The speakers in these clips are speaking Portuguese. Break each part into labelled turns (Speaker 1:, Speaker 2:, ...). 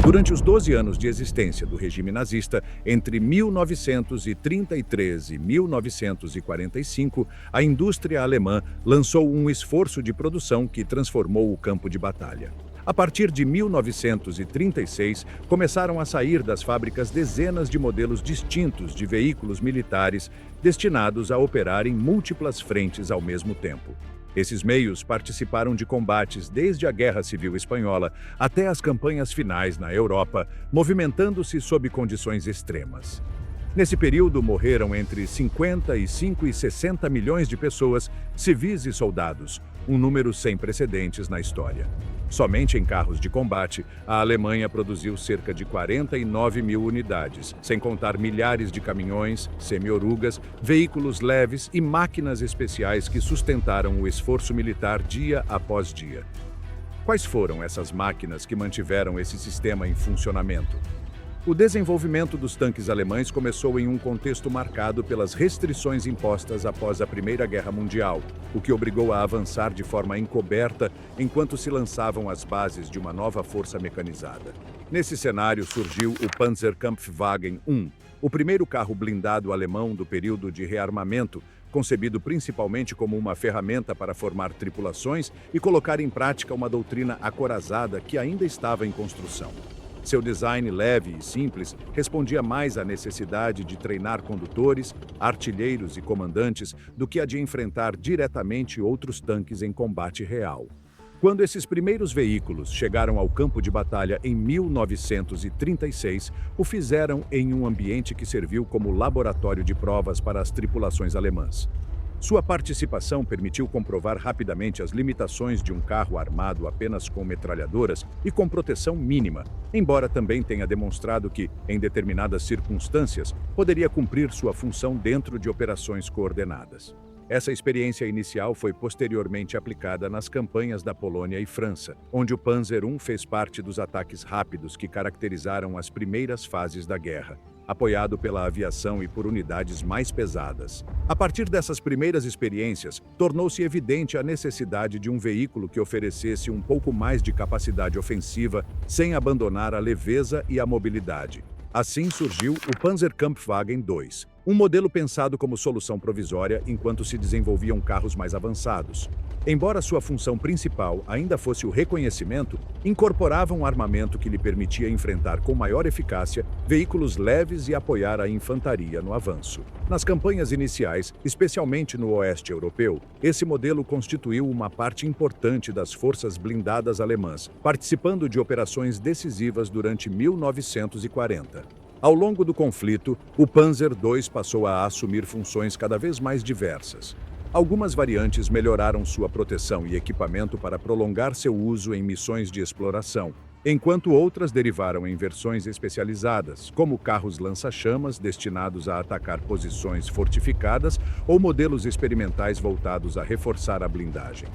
Speaker 1: Durante os 12 anos de existência do regime nazista, entre 1933 e 1945, a indústria alemã lançou um esforço de produção que transformou o campo de batalha. A partir de 1936, começaram a sair das fábricas dezenas de modelos distintos de veículos militares destinados a operar em múltiplas frentes ao mesmo tempo. Esses meios participaram de combates desde a Guerra Civil Espanhola até as campanhas finais na Europa, movimentando-se sob condições extremas. Nesse período, morreram entre 55 e 60 milhões de pessoas, civis e soldados, um número sem precedentes na história. Somente em carros de combate, a Alemanha produziu cerca de 49 mil unidades, sem contar milhares de caminhões, semi-orugas, veículos leves e máquinas especiais que sustentaram o esforço militar dia após dia. Quais foram essas máquinas que mantiveram esse sistema em funcionamento? O desenvolvimento dos tanques alemães começou em um contexto marcado pelas restrições impostas após a Primeira Guerra Mundial, o que obrigou a avançar de forma encoberta enquanto se lançavam as bases de uma nova força mecanizada. Nesse cenário surgiu o Panzerkampfwagen I, o primeiro carro blindado alemão do período de rearmamento, concebido principalmente como uma ferramenta para formar tripulações e colocar em prática uma doutrina acorazada que ainda estava em construção. Seu design leve e simples respondia mais à necessidade de treinar condutores, artilheiros e comandantes do que a de enfrentar diretamente outros tanques em combate real. Quando esses primeiros veículos chegaram ao campo de batalha em 1936, o fizeram em um ambiente que serviu como laboratório de provas para as tripulações alemãs. Sua participação permitiu comprovar rapidamente as limitações de um carro armado apenas com metralhadoras e com proteção mínima, embora também tenha demonstrado que, em determinadas circunstâncias, poderia cumprir sua função dentro de operações coordenadas. Essa experiência inicial foi posteriormente aplicada nas campanhas da Polônia e França, onde o Panzer I fez parte dos ataques rápidos que caracterizaram as primeiras fases da guerra, apoiado pela aviação e por unidades mais pesadas. A partir dessas primeiras experiências, tornou-se evidente a necessidade de um veículo que oferecesse um pouco mais de capacidade ofensiva, sem abandonar a leveza e a mobilidade. Assim surgiu o Panzerkampfwagen II, um modelo pensado como solução provisória enquanto se desenvolviam carros mais avançados. Embora sua função principal ainda fosse o reconhecimento, incorporava um armamento que lhe permitia enfrentar com maior eficácia veículos leves e apoiar a infantaria no avanço. Nas campanhas iniciais, especialmente no oeste europeu, esse modelo constituiu uma parte importante das forças blindadas alemãs, participando de operações decisivas durante 1940. Ao longo do conflito, o Panzer II passou a assumir funções cada vez mais diversas. Algumas variantes melhoraram sua proteção e equipamento para prolongar seu uso em missões de exploração, enquanto outras derivaram em versões especializadas, como carros lança-chamas destinados a atacar posições fortificadas ou modelos experimentais voltados a reforçar a blindagem.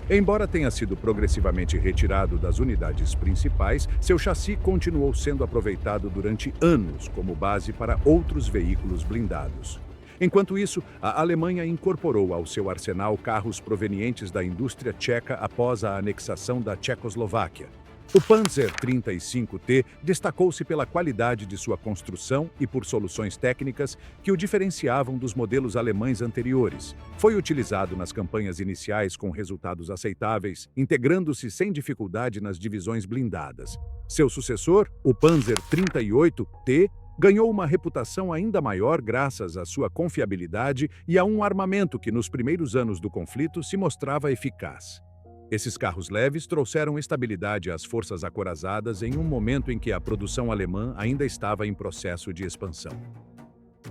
Speaker 1: Embora tenha sido progressivamente retirado das unidades principais, seu chassi continuou sendo aproveitado durante anos como base para outros veículos blindados. Enquanto isso, a Alemanha incorporou ao seu arsenal carros provenientes da indústria tcheca após a anexação da Tchecoslováquia. O Panzer 35T destacou-se pela qualidade de sua construção e por soluções técnicas que o diferenciavam dos modelos alemães anteriores. Foi utilizado nas campanhas iniciais com resultados aceitáveis, integrando-se sem dificuldade nas divisões blindadas. Seu sucessor, o Panzer 38T, ganhou uma reputação ainda maior graças à sua confiabilidade e a um armamento que nos primeiros anos do conflito se mostrava eficaz. Esses carros leves trouxeram estabilidade às forças acorazadas em um momento em que a produção alemã ainda estava em processo de expansão.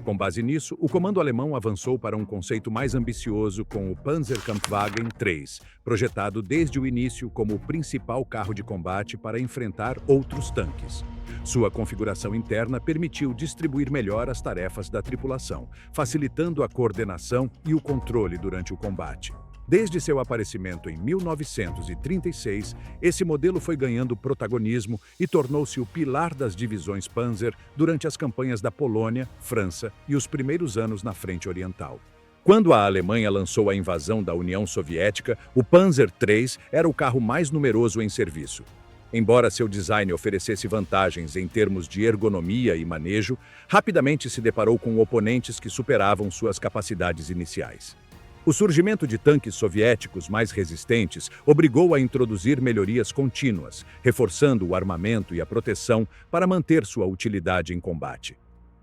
Speaker 1: Com base nisso, o comando alemão avançou para um conceito mais ambicioso com o Panzerkampfwagen III, projetado desde o início como o principal carro de combate para enfrentar outros tanques. Sua configuração interna permitiu distribuir melhor as tarefas da tripulação, facilitando a coordenação e o controle durante o combate. Desde seu aparecimento em 1936, esse modelo foi ganhando protagonismo e tornou-se o pilar das divisões Panzer durante as campanhas da Polônia, França e os primeiros anos na Frente Oriental. Quando a Alemanha lançou a invasão da União Soviética, o Panzer III era o carro mais numeroso em serviço. Embora seu design oferecesse vantagens em termos de ergonomia e manejo, rapidamente se deparou com oponentes que superavam suas capacidades iniciais. O surgimento de tanques soviéticos mais resistentes obrigou a introduzir melhorias contínuas, reforçando o armamento e a proteção para manter sua utilidade em combate.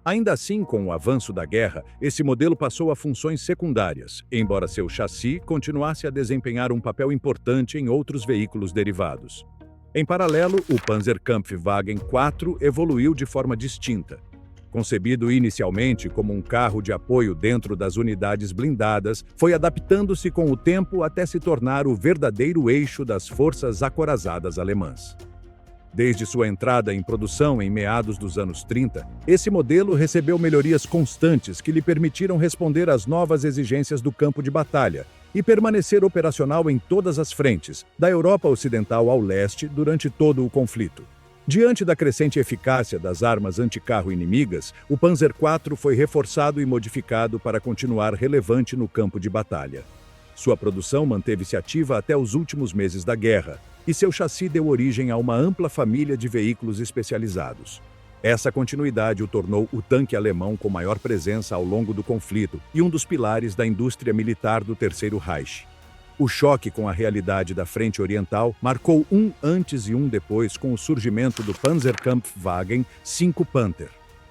Speaker 1: Ainda assim, com o avanço da guerra, esse modelo passou a funções secundárias, embora seu chassi continuasse a desempenhar um papel importante em outros veículos derivados. Em paralelo, o Panzerkampfwagen IV evoluiu de forma distinta. Concebido inicialmente como um carro de apoio dentro das unidades blindadas, foi adaptando-se com o tempo até se tornar o verdadeiro eixo das forças acorazadas alemãs. Desde sua entrada em produção em meados dos anos 30, esse modelo recebeu melhorias constantes que lhe permitiram responder às novas exigências do campo de batalha e permanecer operacional em todas as frentes, da Europa Ocidental ao leste, durante todo o conflito. Diante da crescente eficácia das armas anticarro inimigas, o Panzer IV foi reforçado e modificado para continuar relevante no campo de batalha. Sua produção manteve-se ativa até os últimos meses da guerra, e seu chassi deu origem a uma ampla família de veículos especializados. Essa continuidade o tornou o tanque alemão com maior presença ao longo do conflito e um dos pilares da indústria militar do Terceiro Reich. O choque com a realidade da frente oriental marcou um antes e um depois com o surgimento do Panzerkampfwagen V Panther.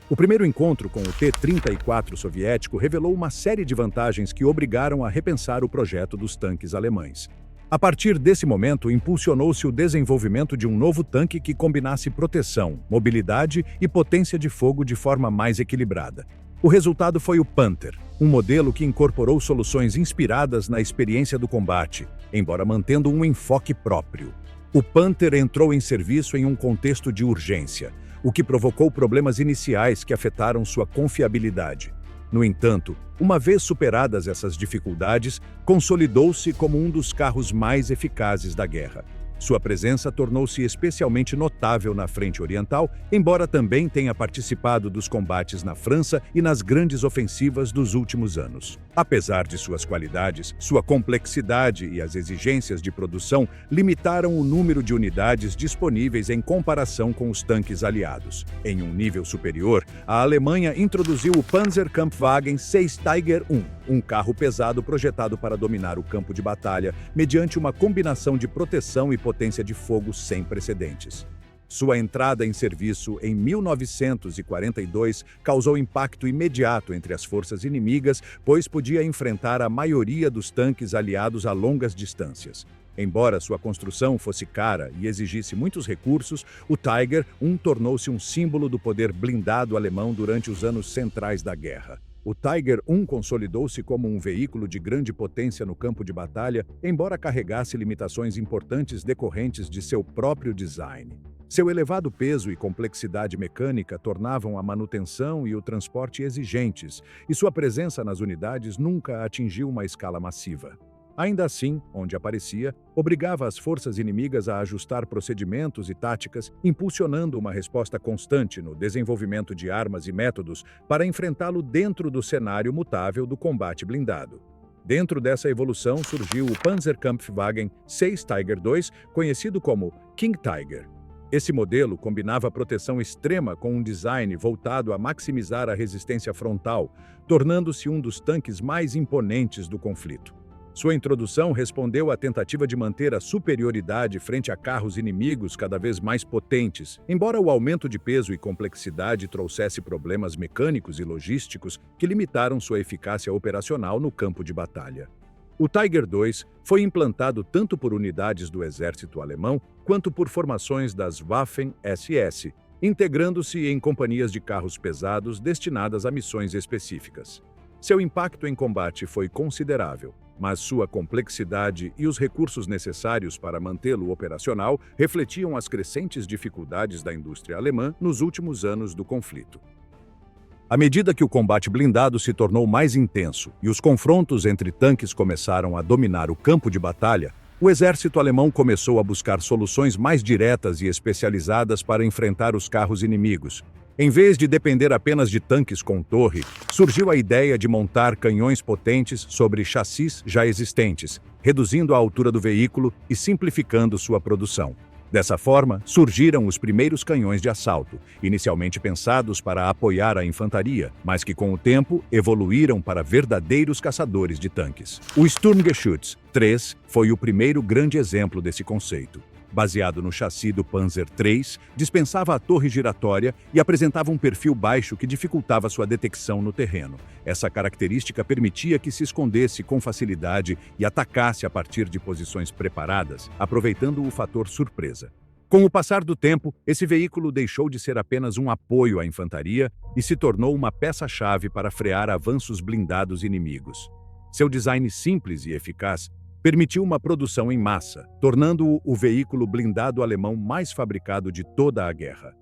Speaker 1: O primeiro encontro com o T-34 soviético revelou uma série de vantagens que obrigaram a repensar o projeto dos tanques alemães. A partir desse momento, impulsionou-se o desenvolvimento de um novo tanque que combinasse proteção, mobilidade e potência de fogo de forma mais equilibrada. O resultado foi o Panther, um modelo que incorporou soluções inspiradas na experiência do combate, embora mantendo um enfoque próprio. O Panther entrou em serviço em um contexto de urgência, o que provocou problemas iniciais que afetaram sua confiabilidade. No entanto, uma vez superadas essas dificuldades, consolidou-se como um dos carros mais eficazes da guerra. Sua presença tornou-se especialmente notável na frente oriental, embora também tenha participado dos combates na França e nas grandes ofensivas dos últimos anos. Apesar de suas qualidades, sua complexidade e as exigências de produção limitaram o número de unidades disponíveis em comparação com os tanques aliados. Em um nível superior, a Alemanha introduziu o Panzerkampfwagen VI Tiger I, um carro pesado projetado para dominar o campo de batalha mediante uma combinação de proteção e potência de fogo sem precedentes. Sua entrada em serviço em 1942 causou impacto imediato entre as forças inimigas, pois podia enfrentar a maioria dos tanques aliados a longas distâncias. Embora sua construção fosse cara e exigisse muitos recursos, o Tiger I tornou-se um símbolo do poder blindado alemão durante os anos centrais da guerra. O Tiger I consolidou-se como um veículo de grande potência no campo de batalha, embora carregasse limitações importantes decorrentes de seu próprio design. Seu elevado peso e complexidade mecânica tornavam a manutenção e o transporte exigentes, e sua presença nas unidades nunca atingiu uma escala massiva. Ainda assim, onde aparecia, obrigava as forças inimigas a ajustar procedimentos e táticas, impulsionando uma resposta constante no desenvolvimento de armas e métodos para enfrentá-lo dentro do cenário mutável do combate blindado. Dentro dessa evolução surgiu o Panzerkampfwagen VI Tiger II, conhecido como King Tiger. Esse modelo combinava proteção extrema com um design voltado a maximizar a resistência frontal, tornando-se um dos tanques mais imponentes do conflito. Sua introdução respondeu à tentativa de manter a superioridade frente a carros inimigos cada vez mais potentes, embora o aumento de peso e complexidade trouxesse problemas mecânicos e logísticos que limitaram sua eficácia operacional no campo de batalha. O Tiger II foi implantado tanto por unidades do exército alemão quanto por formações das Waffen-SS, integrando-se em companhias de carros pesados destinadas a missões específicas. Seu impacto em combate foi considerável, mas sua complexidade e os recursos necessários para mantê-lo operacional refletiam as crescentes dificuldades da indústria alemã nos últimos anos do conflito. À medida que o combate blindado se tornou mais intenso e os confrontos entre tanques começaram a dominar o campo de batalha, o exército alemão começou a buscar soluções mais diretas e especializadas para enfrentar os carros inimigos. Em vez de depender apenas de tanques com torre, surgiu a ideia de montar canhões potentes sobre chassis já existentes, reduzindo a altura do veículo e simplificando sua produção. Dessa forma, surgiram os primeiros canhões de assalto, inicialmente pensados para apoiar a infantaria, mas que com o tempo evoluíram para verdadeiros caçadores de tanques. O Sturmgeschütz 3 foi o primeiro grande exemplo desse conceito. Baseado no chassi do Panzer III, dispensava a torre giratória e apresentava um perfil baixo que dificultava sua detecção no terreno. Essa característica permitia que se escondesse com facilidade e atacasse a partir de posições preparadas, aproveitando o fator surpresa. Com o passar do tempo, esse veículo deixou de ser apenas um apoio à infantaria e se tornou uma peça-chave para frear avanços blindados inimigos. Seu design simples e eficaz permitiu uma produção em massa, tornando-o o veículo blindado alemão mais fabricado de toda a guerra.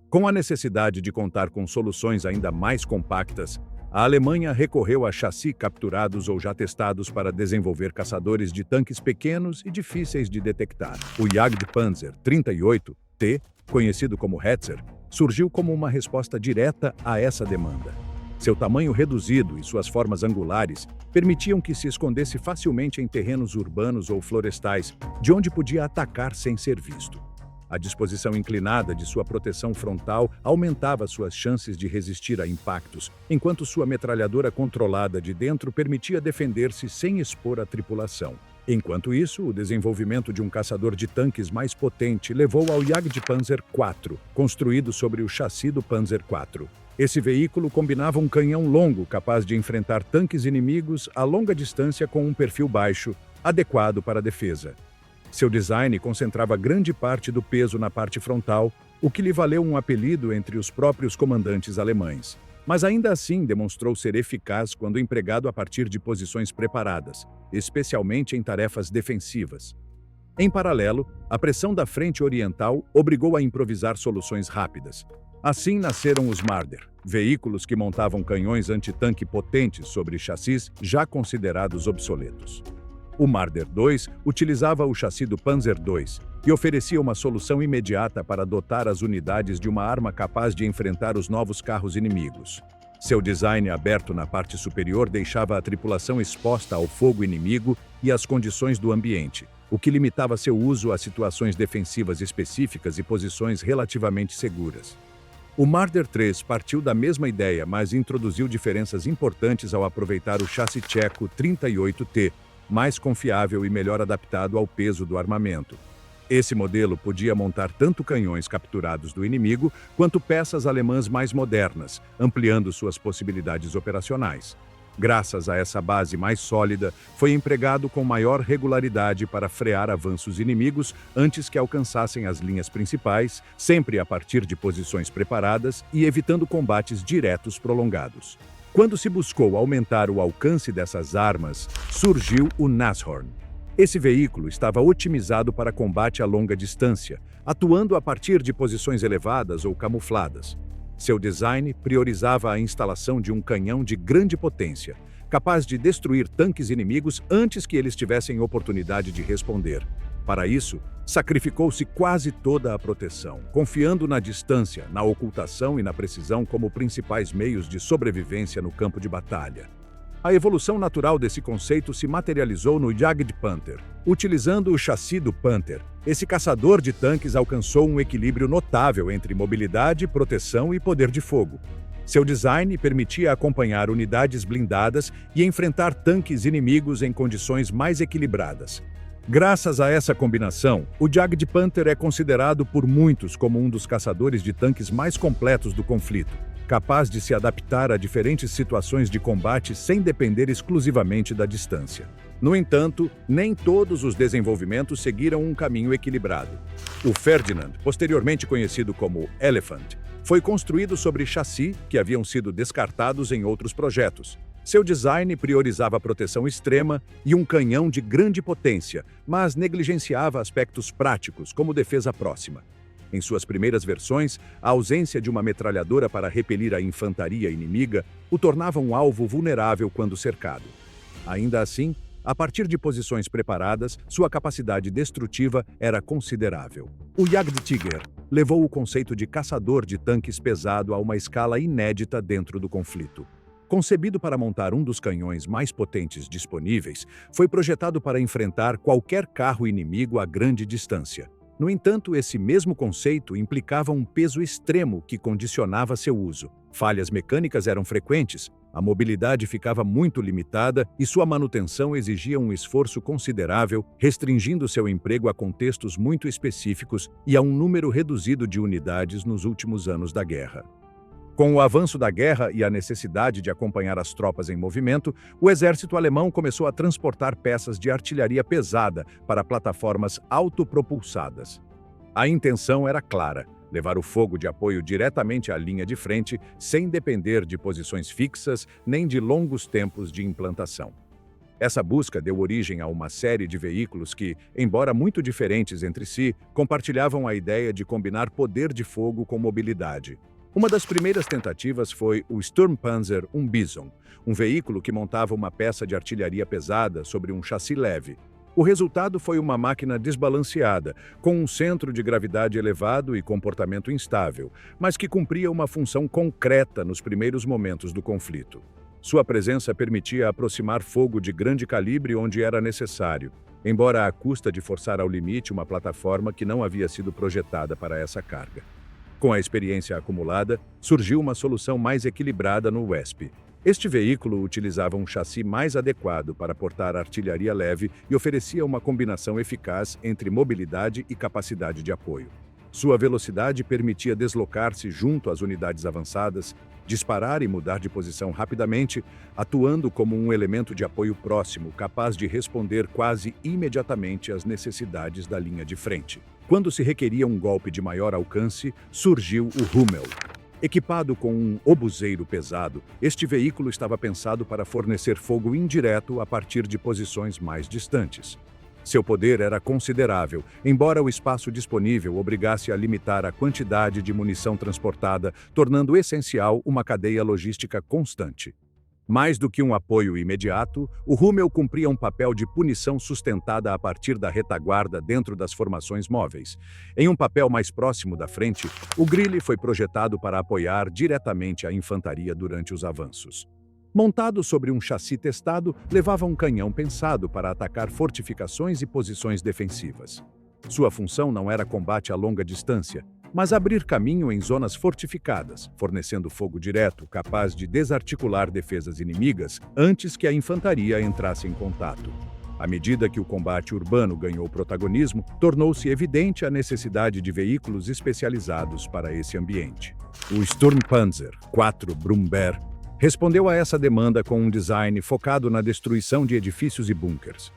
Speaker 1: Com a necessidade de contar com soluções ainda mais compactas, a Alemanha recorreu a chassis capturados ou já testados para desenvolver caçadores de tanques pequenos e difíceis de detectar. O Jagdpanzer 38T, conhecido como Hetzer, surgiu como uma resposta direta a essa demanda. Seu tamanho reduzido e suas formas angulares permitiam que se escondesse facilmente em terrenos urbanos ou florestais, de onde podia atacar sem ser visto. A disposição inclinada de sua proteção frontal aumentava suas chances de resistir a impactos, enquanto sua metralhadora controlada de dentro permitia defender-se sem expor a tripulação. Enquanto isso, o desenvolvimento de um caçador de tanques mais potente levou ao Jagdpanzer IV, construído sobre o chassi do Panzer IV. Esse veículo combinava um canhão longo capaz de enfrentar tanques inimigos a longa distância com um perfil baixo, adequado para a defesa. Seu design concentrava grande parte do peso na parte frontal, o que lhe valeu um apelido entre os próprios comandantes alemães. Mas ainda assim demonstrou ser eficaz quando empregado a partir de posições preparadas, especialmente em tarefas defensivas. Em paralelo, a pressão da frente oriental obrigou a improvisar soluções rápidas. Assim nasceram os Marder, veículos que montavam canhões antitanque potentes sobre chassis já considerados obsoletos. O Marder II utilizava o chassi do Panzer II e oferecia uma solução imediata para dotar as unidades de uma arma capaz de enfrentar os novos carros inimigos. Seu design aberto na parte superior deixava a tripulação exposta ao fogo inimigo e às condições do ambiente, o que limitava seu uso a situações defensivas específicas e posições relativamente seguras. O Marder III partiu da mesma ideia, mas introduziu diferenças importantes ao aproveitar o chassi tcheco 38T, mais confiável e melhor adaptado ao peso do armamento. Esse modelo podia montar tanto canhões capturados do inimigo quanto peças alemãs mais modernas, ampliando suas possibilidades operacionais. Graças a essa base mais sólida, foi empregado com maior regularidade para frear avanços inimigos antes que alcançassem as linhas principais, sempre a partir de posições preparadas e evitando combates diretos prolongados. Quando se buscou aumentar o alcance dessas armas, surgiu o Nashorn. Esse veículo estava otimizado para combate a longa distância, atuando a partir de posições elevadas ou camufladas. Seu design priorizava a instalação de um canhão de grande potência, capaz de destruir tanques inimigos antes que eles tivessem oportunidade de responder. Para isso, sacrificou-se quase toda a proteção, confiando na distância, na ocultação e na precisão como principais meios de sobrevivência no campo de batalha. A evolução natural desse conceito se materializou no Jagdpanther. Utilizando o chassi do Panther, esse caçador de tanques alcançou um equilíbrio notável entre mobilidade, proteção e poder de fogo. Seu design permitia acompanhar unidades blindadas e enfrentar tanques inimigos em condições mais equilibradas. Graças a essa combinação, o Jagdpanther é considerado por muitos como um dos caçadores de tanques mais completos do conflito, capaz de se adaptar a diferentes situações de combate sem depender exclusivamente da distância. No entanto, nem todos os desenvolvimentos seguiram um caminho equilibrado. O Ferdinand, posteriormente conhecido como Elephant, foi construído sobre chassi que haviam sido descartados em outros projetos. Seu design priorizava a proteção extrema e um canhão de grande potência, mas negligenciava aspectos práticos, como defesa próxima. Em suas primeiras versões, a ausência de uma metralhadora para repelir a infantaria inimiga o tornava um alvo vulnerável quando cercado. Ainda assim, a partir de posições preparadas, sua capacidade destrutiva era considerável. O Jagdtiger levou o conceito de caçador de tanques pesado a uma escala inédita dentro do conflito. Concebido para montar um dos canhões mais potentes disponíveis, foi projetado para enfrentar qualquer carro inimigo a grande distância. No entanto, esse mesmo conceito implicava um peso extremo que condicionava seu uso. Falhas mecânicas eram frequentes, a mobilidade ficava muito limitada e sua manutenção exigia um esforço considerável, restringindo seu emprego a contextos muito específicos e a um número reduzido de unidades nos últimos anos da guerra. Com o avanço da guerra e a necessidade de acompanhar as tropas em movimento, o exército alemão começou a transportar peças de artilharia pesada para plataformas autopropulsadas. A intenção era clara: levar o fogo de apoio diretamente à linha de frente, sem depender de posições fixas nem de longos tempos de implantação. Essa busca deu origem a uma série de veículos que, embora muito diferentes entre si, compartilhavam a ideia de combinar poder de fogo com mobilidade. Uma das primeiras tentativas foi o Sturmpanzer 1 Bison, um veículo que montava uma peça de artilharia pesada sobre um chassi leve. O resultado foi uma máquina desbalanceada, com um centro de gravidade elevado e comportamento instável, mas que cumpria uma função concreta nos primeiros momentos do conflito. Sua presença permitia aproximar fogo de grande calibre onde era necessário, embora à custa de forçar ao limite uma plataforma que não havia sido projetada para essa carga. Com a experiência acumulada, surgiu uma solução mais equilibrada no WESP. Este veículo utilizava um chassi mais adequado para portar artilharia leve e oferecia uma combinação eficaz entre mobilidade e capacidade de apoio. Sua velocidade permitia deslocar-se junto às unidades avançadas, disparar e mudar de posição rapidamente, atuando como um elemento de apoio próximo, capaz de responder quase imediatamente às necessidades da linha de frente. Quando se requeria um golpe de maior alcance, surgiu o Hummel. Equipado com um obuseiro pesado, este veículo estava pensado para fornecer fogo indireto a partir de posições mais distantes. Seu poder era considerável, embora o espaço disponível obrigasse a limitar a quantidade de munição transportada, tornando essencial uma cadeia logística constante. Mais do que um apoio imediato, o Hummel cumpria um papel de punição sustentada a partir da retaguarda dentro das formações móveis. Em um papel mais próximo da frente, o Grille foi projetado para apoiar diretamente a infantaria durante os avanços. Montado sobre um chassi testado, levava um canhão pensado para atacar fortificações e posições defensivas. Sua função não era combate a longa distância, mas abrir caminho em zonas fortificadas, fornecendo fogo direto capaz de desarticular defesas inimigas antes que a infantaria entrasse em contato. À medida que o combate urbano ganhou protagonismo, tornou-se evidente a necessidade de veículos especializados para esse ambiente. O Sturmpanzer 4 Brummbär respondeu a essa demanda com um design focado na destruição de edifícios e bunkers.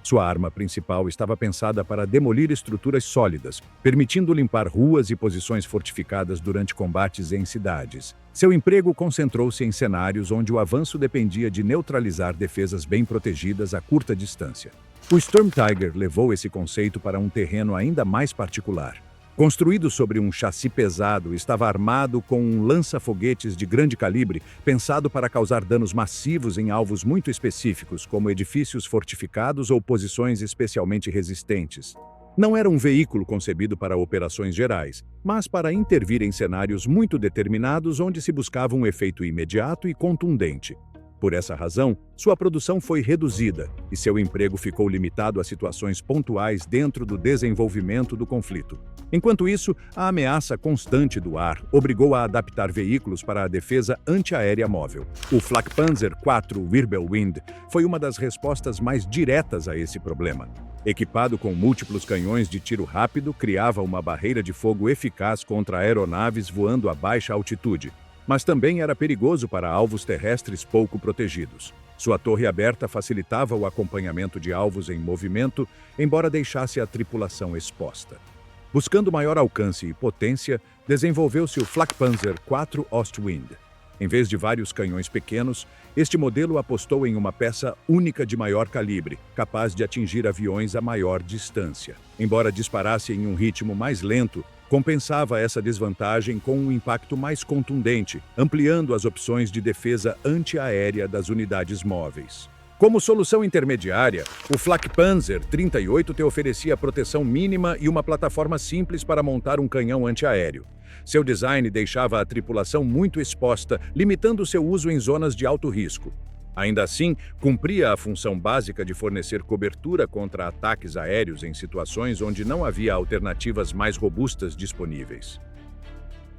Speaker 1: Sua arma principal estava pensada para demolir estruturas sólidas, permitindo limpar ruas e posições fortificadas durante combates em cidades. Seu emprego concentrou-se em cenários onde o avanço dependia de neutralizar defesas bem protegidas a curta distância. O Storm Tiger levou esse conceito para um terreno ainda mais particular. Construído sobre um chassi pesado, estava armado com um lança-foguetes de grande calibre, pensado para causar danos massivos em alvos muito específicos, como edifícios fortificados ou posições especialmente resistentes. Não era um veículo concebido para operações gerais, mas para intervir em cenários muito determinados onde se buscava um efeito imediato e contundente. Por essa razão, sua produção foi reduzida e seu emprego ficou limitado a situações pontuais dentro do desenvolvimento do conflito. Enquanto isso, a ameaça constante do ar obrigou a adaptar veículos para a defesa antiaérea móvel. O Flakpanzer 4 Wirbelwind foi uma das respostas mais diretas a esse problema. Equipado com múltiplos canhões de tiro rápido, criava uma barreira de fogo eficaz contra aeronaves voando a baixa altitude, mas também era perigoso para alvos terrestres pouco protegidos. Sua torre aberta facilitava o acompanhamento de alvos em movimento, embora deixasse a tripulação exposta. Buscando maior alcance e potência, desenvolveu-se o Flakpanzer 4 Ostwind. Em vez de vários canhões pequenos, este modelo apostou em uma peça única de maior calibre, capaz de atingir aviões a maior distância. Embora disparasse em um ritmo mais lento, compensava essa desvantagem com um impacto mais contundente, ampliando as opções de defesa antiaérea das unidades móveis. Como solução intermediária, o Flakpanzer 38 te oferecia proteção mínima e uma plataforma simples para montar um canhão antiaéreo. Seu design deixava a tripulação muito exposta, limitando seu uso em zonas de alto risco. Ainda assim, cumpria a função básica de fornecer cobertura contra ataques aéreos em situações onde não havia alternativas mais robustas disponíveis.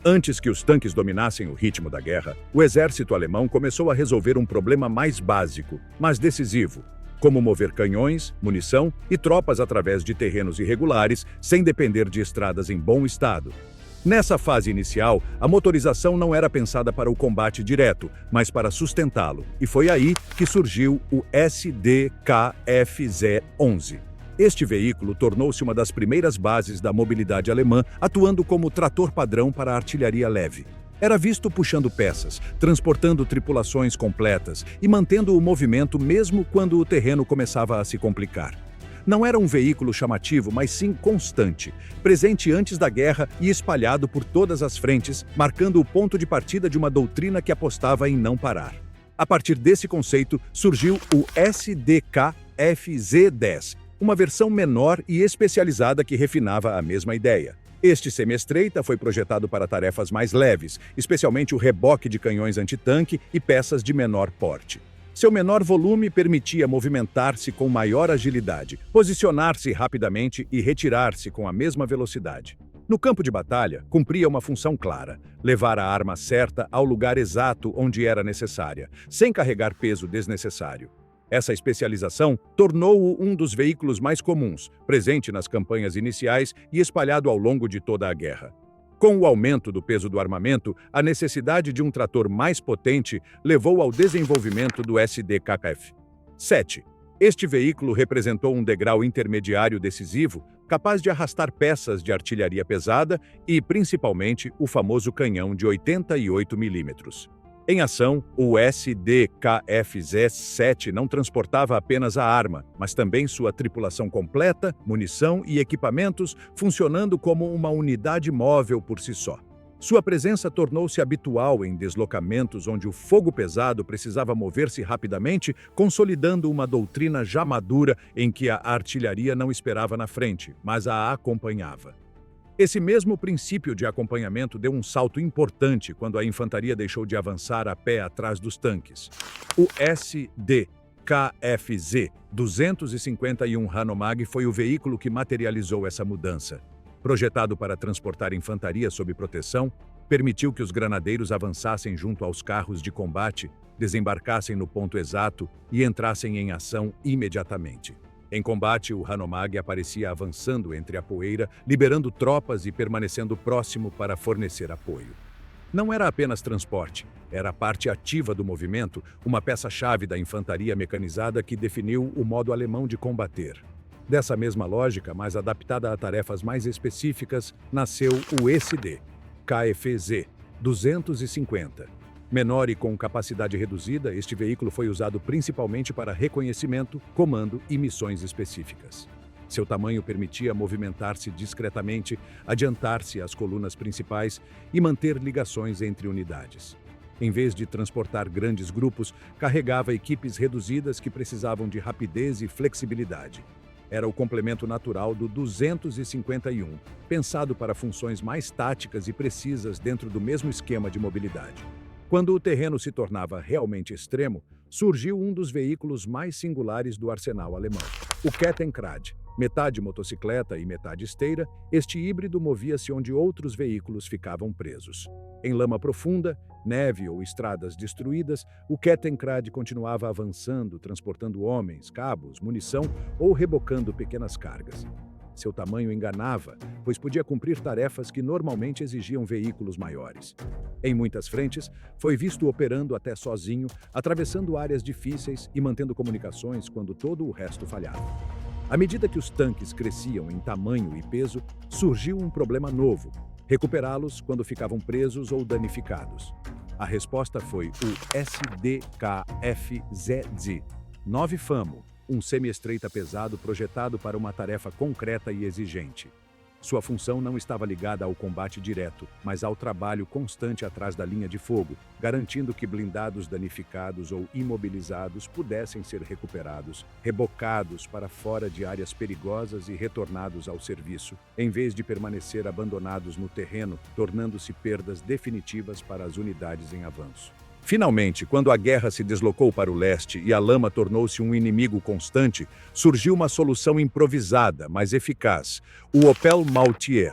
Speaker 1: Antes que os tanques dominassem o ritmo da guerra, o exército alemão começou a resolver um problema mais básico, mas decisivo: como mover canhões, munição e tropas através de terrenos irregulares sem depender de estradas em bom estado. Nessa fase inicial, a motorização não era pensada para o combate direto, mas para sustentá-lo, e foi aí que surgiu o SDKFZ-11. Este veículo tornou-se uma das primeiras bases da mobilidade alemã, atuando como trator padrão para a artilharia leve. Era visto puxando peças, transportando tripulações completas e mantendo o movimento mesmo quando o terreno começava a se complicar. Não era um veículo chamativo, mas sim constante, presente antes da guerra e espalhado por todas as frentes, marcando o ponto de partida de uma doutrina que apostava em não parar. A partir desse conceito, surgiu o SDKFZ-10, uma versão menor e especializada que refinava a mesma ideia. Este semi-estreita foi projetado para tarefas mais leves, especialmente o reboque de canhões antitanque e peças de menor porte. Seu menor volume permitia movimentar-se com maior agilidade, posicionar-se rapidamente e retirar-se com a mesma velocidade. No campo de batalha, cumpria uma função clara: levar a arma certa ao lugar exato onde era necessária, sem carregar peso desnecessário. Essa especialização tornou-o um dos veículos mais comuns, presente nas campanhas iniciais e espalhado ao longo de toda a guerra. Com o aumento do peso do armamento, a necessidade de um trator mais potente levou ao desenvolvimento do SDKF. 7. Este veículo representou um degrau intermediário decisivo, capaz de arrastar peças de artilharia pesada e, principalmente, o famoso canhão de 88 mm. Em ação, o SDKFZ-7 não transportava apenas a arma, mas também sua tripulação completa, munição e equipamentos, funcionando como uma unidade móvel por si só. Sua presença tornou-se habitual em deslocamentos onde o fogo pesado precisava mover-se rapidamente, consolidando uma doutrina já madura em que a artilharia não esperava na frente, mas a acompanhava. Esse mesmo princípio de acompanhamento deu um salto importante quando a infantaria deixou de avançar a pé atrás dos tanques. O SDKFZ-251 Hanomag foi o veículo que materializou essa mudança. Projetado para transportar infantaria sob proteção, permitiu que os granadeiros avançassem junto aos carros de combate, desembarcassem no ponto exato e entrassem em ação imediatamente. Em combate, o Hanomag aparecia avançando entre a poeira, liberando tropas e permanecendo próximo para fornecer apoio. Não era apenas transporte, era a parte ativa do movimento, uma peça-chave da infantaria mecanizada que definiu o modo alemão de combater. Dessa mesma lógica, mas adaptada a tarefas mais específicas, nasceu o SD-KFZ-250. Menor e com capacidade reduzida, este veículo foi usado principalmente para reconhecimento, comando e missões específicas. Seu tamanho permitia movimentar-se discretamente, adiantar-se às colunas principais e manter ligações entre unidades. Em vez de transportar grandes grupos, carregava equipes reduzidas que precisavam de rapidez e flexibilidade. Era o complemento natural do 251, pensado para funções mais táticas e precisas dentro do mesmo esquema de mobilidade. Quando o terreno se tornava realmente extremo, surgiu um dos veículos mais singulares do arsenal alemão. O Kettenkrad, metade motocicleta e metade esteira, este híbrido movia-se onde outros veículos ficavam presos. Em lama profunda, neve ou estradas destruídas, o Kettenkrad continuava avançando, transportando homens, cabos, munição ou rebocando pequenas cargas. Seu tamanho enganava, pois podia cumprir tarefas que normalmente exigiam veículos maiores. Em muitas frentes, foi visto operando até sozinho, atravessando áreas difíceis e mantendo comunicações quando todo o resto falhava. À medida que os tanques cresciam em tamanho e peso, surgiu um problema novo: recuperá-los quando ficavam presos ou danificados. A resposta foi o SDKFZ-9 Famo, um semi-estreita pesado projetado para uma tarefa concreta e exigente. Sua função não estava ligada ao combate direto, mas ao trabalho constante atrás da linha de fogo, garantindo que blindados danificados ou imobilizados pudessem ser recuperados, rebocados para fora de áreas perigosas e retornados ao serviço, em vez de permanecer abandonados no terreno, tornando-se perdas definitivas para as unidades em avanço. Finalmente, quando a guerra se deslocou para o leste e a lama tornou-se um inimigo constante, surgiu uma solução improvisada, mas eficaz: o Opel Maultier.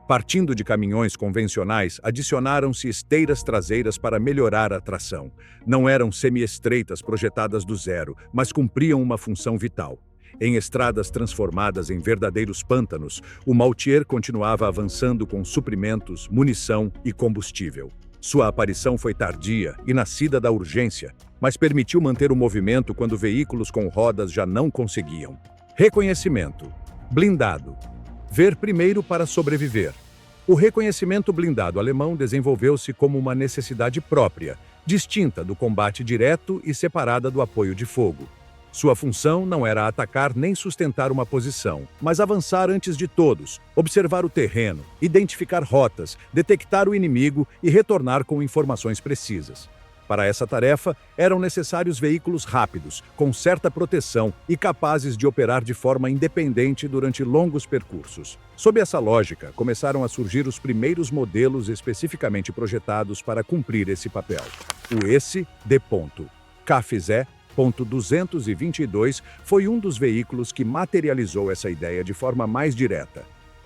Speaker 1: Partindo de caminhões convencionais, adicionaram-se esteiras traseiras para melhorar a tração. Não eram semi-estreitas projetadas do zero, mas cumpriam uma função vital. Em estradas transformadas em verdadeiros pântanos, o Maultier continuava avançando com suprimentos, munição e combustível. Sua aparição foi tardia e nascida da urgência, mas permitiu manter o movimento quando veículos com rodas já não conseguiam. Reconhecimento. Blindado. Ver primeiro para sobreviver. O reconhecimento blindado alemão desenvolveu-se como uma necessidade própria, distinta do combate direto e separada do apoio de fogo. Sua função não era atacar nem sustentar uma posição, mas avançar antes de todos, observar o terreno, identificar rotas, detectar o inimigo e retornar com informações precisas. Para essa tarefa, eram necessários veículos rápidos, com certa proteção e capazes de operar de forma independente durante longos percursos. Sob essa lógica, começaram a surgir os primeiros modelos especificamente projetados para cumprir esse papel. O SD. KFZ 222 foi um dos veículos que materializou essa ideia de forma mais direta.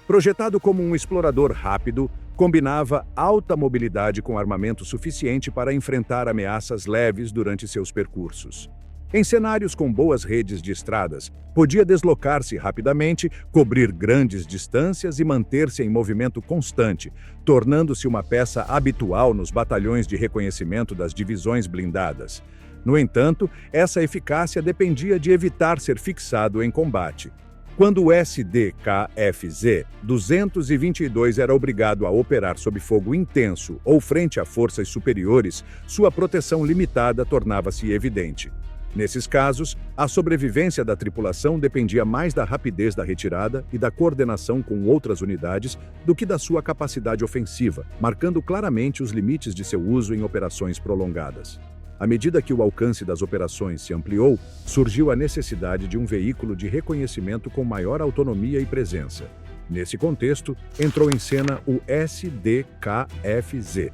Speaker 1: Projetado como um explorador rápido, combinava alta mobilidade com armamento suficiente para enfrentar ameaças leves durante seus percursos. Em cenários com boas redes de estradas, podia deslocar-se rapidamente, cobrir grandes distâncias e manter-se em movimento constante, tornando-se uma peça habitual nos batalhões de reconhecimento das divisões blindadas. No entanto, essa eficácia dependia de evitar ser fixado em combate. Quando o SD-KFZ 222 era obrigado a operar sob fogo intenso ou frente a forças superiores, sua proteção limitada tornava-se evidente. Nesses casos, a sobrevivência da tripulação dependia mais da rapidez da retirada e da coordenação com outras unidades do que da sua capacidade ofensiva, marcando claramente os limites de seu uso em operações prolongadas. À medida que o alcance das operações se ampliou, surgiu a necessidade de um veículo de reconhecimento com maior autonomia e presença. Nesse contexto, entrou em cena o SD-KFZ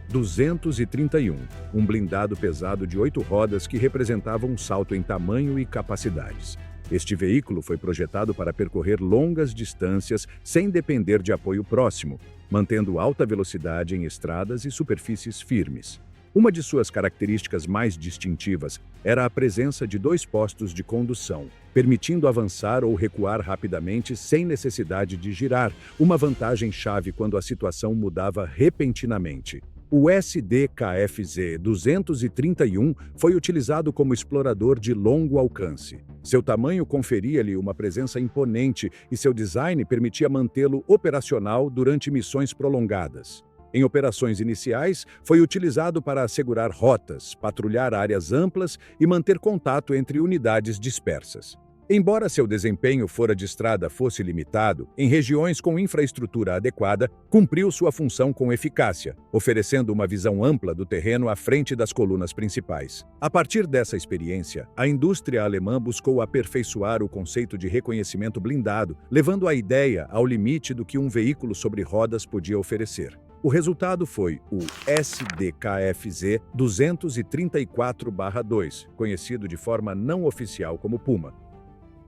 Speaker 1: 231, um blindado pesado de 8 rodas que representava um salto em tamanho e capacidades. Este veículo foi projetado para percorrer longas distâncias sem depender de apoio próximo, mantendo alta velocidade em estradas e superfícies firmes. Uma de suas características mais distintivas era a presença de 2 postos de condução, permitindo avançar ou recuar rapidamente sem necessidade de girar, uma vantagem-chave quando a situação mudava repentinamente. O SD-KFZ 231 foi utilizado como explorador de longo alcance. Seu tamanho conferia-lhe uma presença imponente e seu design permitia mantê-lo operacional durante missões prolongadas. Em operações iniciais, foi utilizado para assegurar rotas, patrulhar áreas amplas e manter contato entre unidades dispersas. Embora seu desempenho fora de estrada fosse limitado, em regiões com infraestrutura adequada, cumpriu sua função com eficácia, oferecendo uma visão ampla do terreno à frente das colunas principais. A partir dessa experiência, a indústria alemã buscou aperfeiçoar o conceito de reconhecimento blindado, levando a ideia ao limite do que um veículo sobre rodas podia oferecer. O resultado foi o SD-KFZ 234-2, conhecido de forma não oficial como Puma.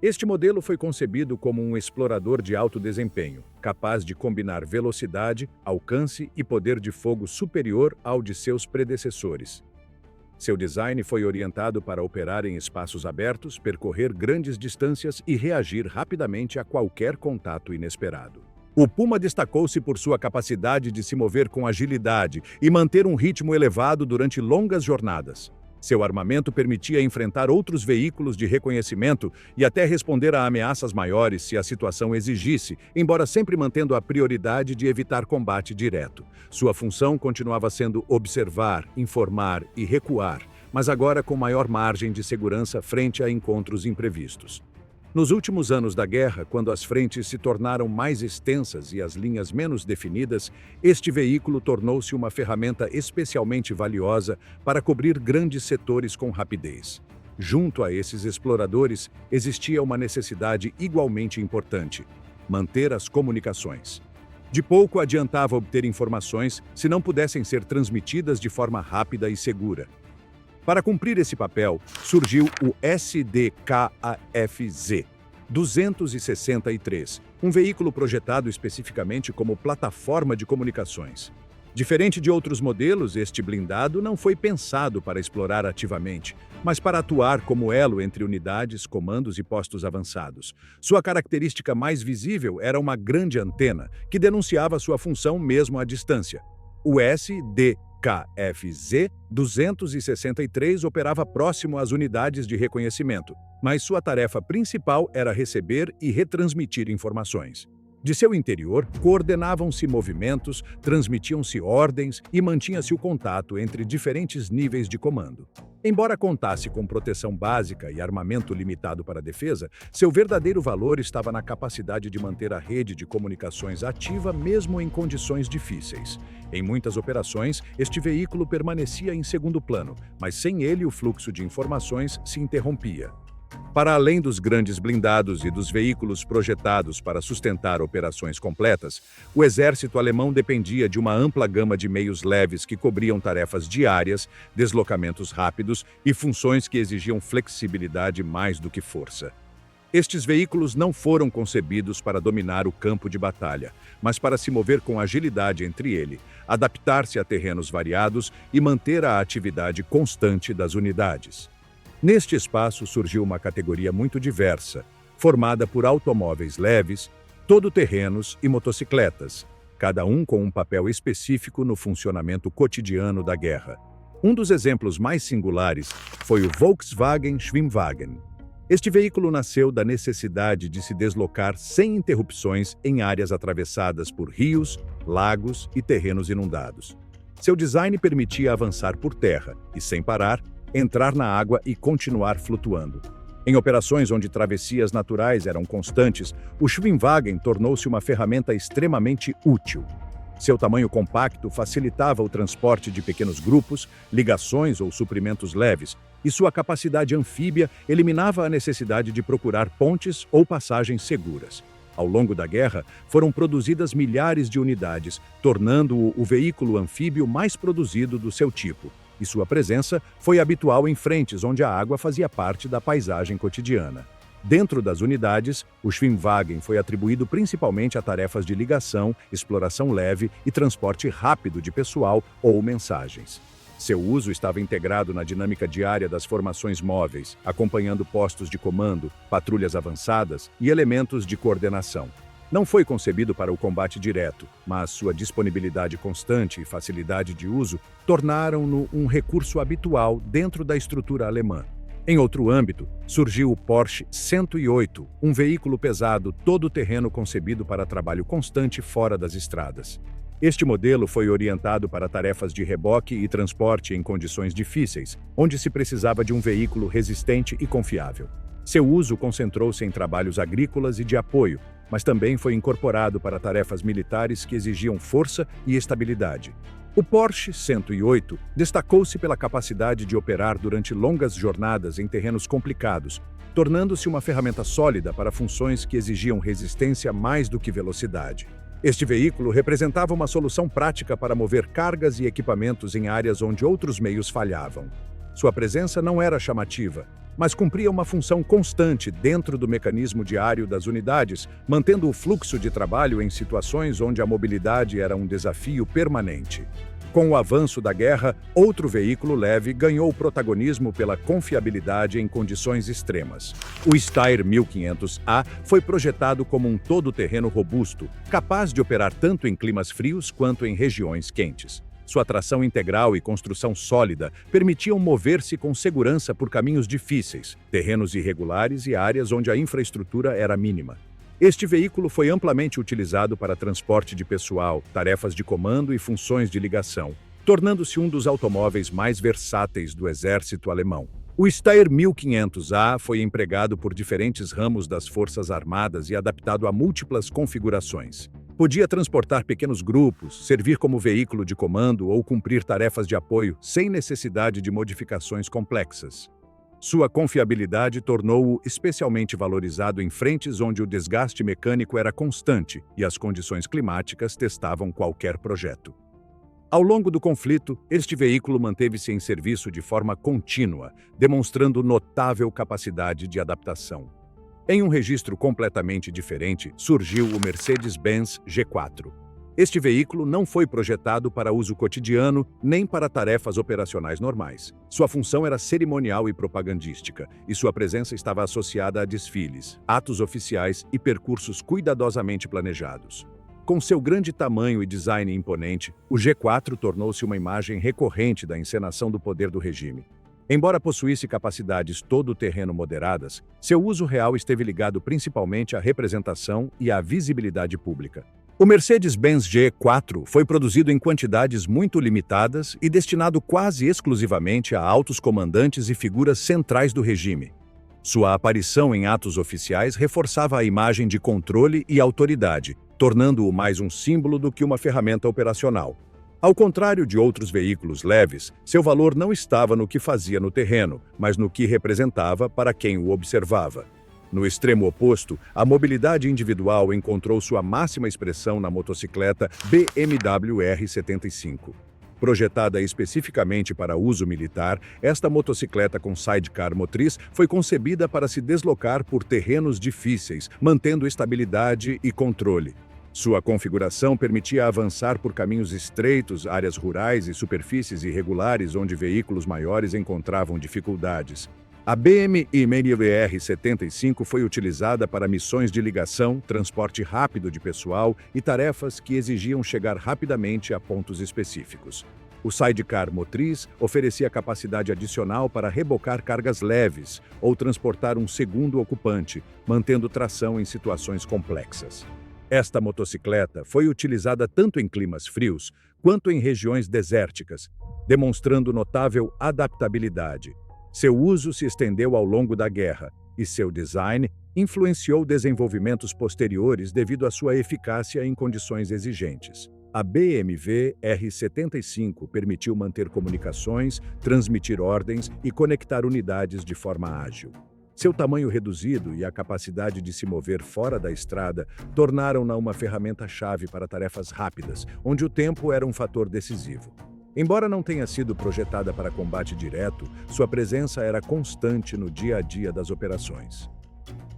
Speaker 1: Este modelo foi concebido como um explorador de alto desempenho, capaz de combinar velocidade, alcance e poder de fogo superior ao de seus predecessores. Seu design foi orientado para operar em espaços abertos, percorrer grandes distâncias e reagir rapidamente a qualquer contato inesperado. O Puma destacou-se por sua capacidade de se mover com agilidade e manter um ritmo elevado durante longas jornadas. Seu armamento permitia enfrentar outros veículos de reconhecimento e até responder a ameaças maiores se a situação exigisse, embora sempre mantendo a prioridade de evitar combate direto. Sua função continuava sendo observar, informar e recuar, mas agora com maior margem de segurança frente a encontros imprevistos. Nos últimos anos da guerra, quando as frentes se tornaram mais extensas e as linhas menos definidas, este veículo tornou-se uma ferramenta especialmente valiosa para cobrir grandes setores com rapidez. Junto a esses exploradores, existia uma necessidade igualmente importante: manter as comunicações. De pouco adiantava obter informações se não pudessem ser transmitidas de forma rápida e segura. Para cumprir esse papel, surgiu o SDKAF-Z-263, um veículo projetado especificamente como plataforma de comunicações. Diferente de outros modelos, este blindado não foi pensado para explorar ativamente, mas para atuar como elo entre unidades, comandos e postos avançados. Sua característica mais visível era uma grande antena, que denunciava sua função mesmo à distância. O SDKF-Z-263 operava próximo às unidades de reconhecimento, mas sua tarefa principal era receber e retransmitir informações. De seu interior, coordenavam-se movimentos, transmitiam-se ordens e mantinha-se o contato entre diferentes níveis de comando. Embora contasse com proteção básica e armamento limitado para a defesa, seu verdadeiro valor estava na capacidade de manter a rede de comunicações ativa mesmo em condições difíceis. Em muitas operações, este veículo permanecia em segundo plano, mas sem ele o fluxo de informações se interrompia. Para além dos grandes blindados e dos veículos projetados para sustentar operações completas, o exército alemão dependia de uma ampla gama de meios leves que cobriam tarefas diárias, deslocamentos rápidos e funções que exigiam flexibilidade mais do que força. Estes veículos não foram concebidos para dominar o campo de batalha, mas para se mover com agilidade entre ele, adaptar-se a terrenos variados e manter a atividade constante das unidades. Neste espaço surgiu uma categoria muito diversa, formada por automóveis leves, todo-terrenos e motocicletas, cada um com um papel específico no funcionamento cotidiano da guerra. Um dos exemplos mais singulares foi o Volkswagen Schwimmwagen. Este veículo nasceu da necessidade de se deslocar sem interrupções em áreas atravessadas por rios, lagos e terrenos inundados. Seu design permitia avançar por terra e, sem parar, entrar na água e continuar flutuando. Em operações onde travessias naturais eram constantes, o Schwimmwagen tornou-se uma ferramenta extremamente útil. Seu tamanho compacto facilitava o transporte de pequenos grupos, ligações ou suprimentos leves, e sua capacidade anfíbia eliminava a necessidade de procurar pontes ou passagens seguras. Ao longo da guerra, foram produzidas milhares de unidades, tornando-o o veículo anfíbio mais produzido do seu tipo. E sua presença foi habitual em frentes onde a água fazia parte da paisagem cotidiana. Dentro das unidades, o Schwimmwagen foi atribuído principalmente a tarefas de ligação, exploração leve e transporte rápido de pessoal ou mensagens. Seu uso estava integrado na dinâmica diária das formações móveis, acompanhando postos de comando, patrulhas avançadas e elementos de coordenação. Não foi concebido para o combate direto, mas sua disponibilidade constante e facilidade de uso tornaram-no um recurso habitual dentro da estrutura alemã. Em outro âmbito, surgiu o Porsche 108, um veículo pesado todo-terreno concebido para trabalho constante fora das estradas. Este modelo foi orientado para tarefas de reboque e transporte em condições difíceis, onde se precisava de um veículo resistente e confiável. Seu uso concentrou-se em trabalhos agrícolas e de apoio, mas também foi incorporado para tarefas militares que exigiam força e estabilidade. O Porsche 108 destacou-se pela capacidade de operar durante longas jornadas em terrenos complicados, tornando-se uma ferramenta sólida para funções que exigiam resistência mais do que velocidade. Este veículo representava uma solução prática para mover cargas e equipamentos em áreas onde outros meios falhavam. Sua presença não era chamativa, mas cumpria uma função constante dentro do mecanismo diário das unidades, mantendo o fluxo de trabalho em situações onde a mobilidade era um desafio permanente. Com o avanço da guerra, outro veículo leve ganhou protagonismo pela confiabilidade em condições extremas. O Steyr 1500A foi projetado como um todo-terreno robusto, capaz de operar tanto em climas frios quanto em regiões quentes. Sua tração integral e construção sólida permitiam mover-se com segurança por caminhos difíceis, terrenos irregulares e áreas onde a infraestrutura era mínima. Este veículo foi amplamente utilizado para transporte de pessoal, tarefas de comando e funções de ligação, tornando-se um dos automóveis mais versáteis do exército alemão. O Steyr 1500A foi empregado por diferentes ramos das Forças Armadas e adaptado a múltiplas configurações. Podia transportar pequenos grupos, servir como veículo de comando ou cumprir tarefas de apoio sem necessidade de modificações complexas. Sua confiabilidade tornou-o especialmente valorizado em frentes onde o desgaste mecânico era constante e as condições climáticas testavam qualquer projeto. Ao longo do conflito, este veículo manteve-se em serviço de forma contínua, demonstrando notável capacidade de adaptação. Em um registro completamente diferente, surgiu o Mercedes-Benz G4. Este veículo não foi projetado para uso cotidiano nem para tarefas operacionais normais. Sua função era cerimonial e propagandística, e sua presença estava associada a desfiles, atos oficiais e percursos cuidadosamente planejados. Com seu grande tamanho e design imponente, o G4 tornou-se uma imagem recorrente da encenação do poder do regime. Embora possuísse capacidades todo-terreno moderadas, seu uso real esteve ligado principalmente à representação e à visibilidade pública. O Mercedes-Benz G4 foi produzido em quantidades muito limitadas e destinado quase exclusivamente a altos comandantes e figuras centrais do regime. Sua aparição em atos oficiais reforçava a imagem de controle e autoridade, tornando-o mais um símbolo do que uma ferramenta operacional. Ao contrário de outros veículos leves, seu valor não estava no que fazia no terreno, mas no que representava para quem o observava. No extremo oposto, a mobilidade individual encontrou sua máxima expressão na motocicleta BMW R75. Projetada especificamente para uso militar, esta motocicleta com sidecar motriz foi concebida para se deslocar por terrenos difíceis, mantendo estabilidade e controle. Sua configuração permitia avançar por caminhos estreitos, áreas rurais e superfícies irregulares onde veículos maiores encontravam dificuldades. A BMW R75 foi utilizada para missões de ligação, transporte rápido de pessoal e tarefas que exigiam chegar rapidamente a pontos específicos. O sidecar motriz oferecia capacidade adicional para rebocar cargas leves ou transportar um segundo ocupante, mantendo tração em situações complexas. Esta motocicleta foi utilizada tanto em climas frios quanto em regiões desérticas, demonstrando notável adaptabilidade. Seu uso se estendeu ao longo da guerra, e seu design influenciou desenvolvimentos posteriores devido à sua eficácia em condições exigentes. A BMW R75 permitiu manter comunicações, transmitir ordens e conectar unidades de forma ágil. Seu tamanho reduzido e a capacidade de se mover fora da estrada tornaram-na uma ferramenta-chave para tarefas rápidas, onde o tempo era um fator decisivo. Embora não tenha sido projetada para combate direto, sua presença era constante no dia a dia das operações.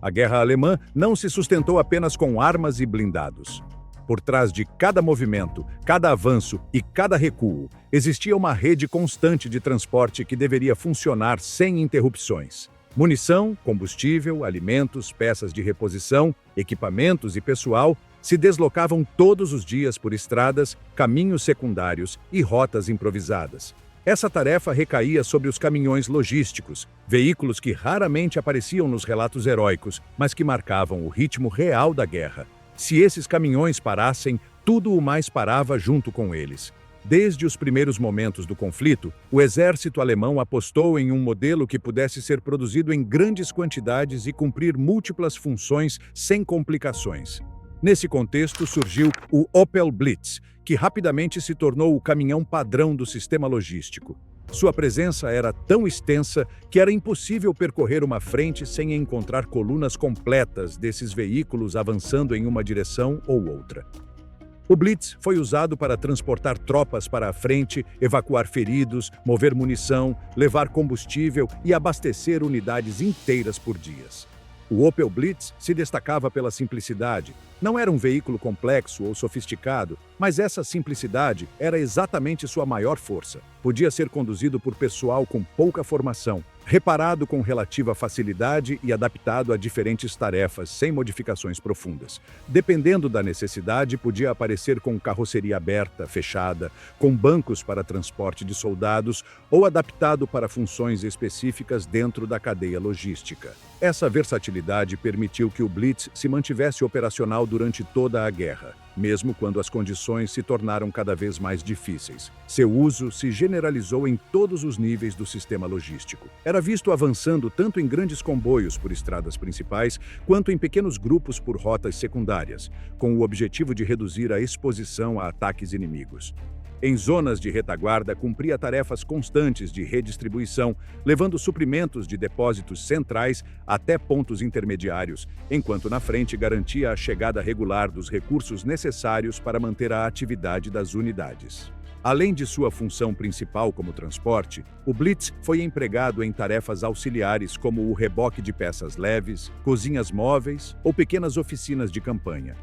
Speaker 1: A guerra alemã não se sustentou apenas com armas e blindados. Por trás de cada movimento, cada avanço e cada recuo, existia uma rede constante de transporte que deveria funcionar sem interrupções. Munição, combustível, alimentos, peças de reposição, equipamentos e pessoal se deslocavam todos os dias por estradas, caminhos secundários e rotas improvisadas. Essa tarefa recaía sobre os caminhões logísticos, veículos que raramente apareciam nos relatos heróicos, mas que marcavam o ritmo real da guerra. Se esses caminhões parassem, tudo o mais parava junto com eles. Desde os primeiros momentos do conflito, o exército alemão apostou em um modelo que pudesse ser produzido em grandes quantidades e cumprir múltiplas funções sem complicações. Nesse contexto surgiu o Opel Blitz, que rapidamente se tornou o caminhão padrão do sistema logístico. Sua presença era tão extensa que era impossível percorrer uma frente sem encontrar colunas completas desses veículos avançando em uma direção ou outra. O Blitz foi usado para transportar tropas para a frente, evacuar feridos, mover munição, levar combustível e abastecer unidades inteiras por dias. O Opel Blitz se destacava pela simplicidade. Não era um veículo complexo ou sofisticado, mas essa simplicidade era exatamente sua maior força. Podia ser conduzido por pessoal com pouca formação, reparado com relativa facilidade e adaptado a diferentes tarefas sem modificações profundas. Dependendo da necessidade, podia aparecer com carroceria aberta, fechada, com bancos para transporte de soldados ou adaptado para funções específicas dentro da cadeia logística. Essa versatilidade permitiu que o Blitz se mantivesse operacional durante toda a guerra, mesmo quando as condições se tornaram cada vez mais difíceis. Seu uso se generalizou em todos os níveis do sistema logístico. Era visto avançando tanto em grandes comboios por estradas principais, quanto em pequenos grupos por rotas secundárias, com o objetivo de reduzir a exposição a ataques inimigos. Em zonas de retaguarda, cumpria tarefas constantes de redistribuição, levando suprimentos de depósitos centrais até pontos intermediários, enquanto na frente garantia a chegada regular dos recursos necessários para manter a atividade das unidades. Além de sua função principal como transporte, o Blitz foi empregado em tarefas auxiliares como o reboque de peças leves, cozinhas móveis ou pequenas oficinas de campanha.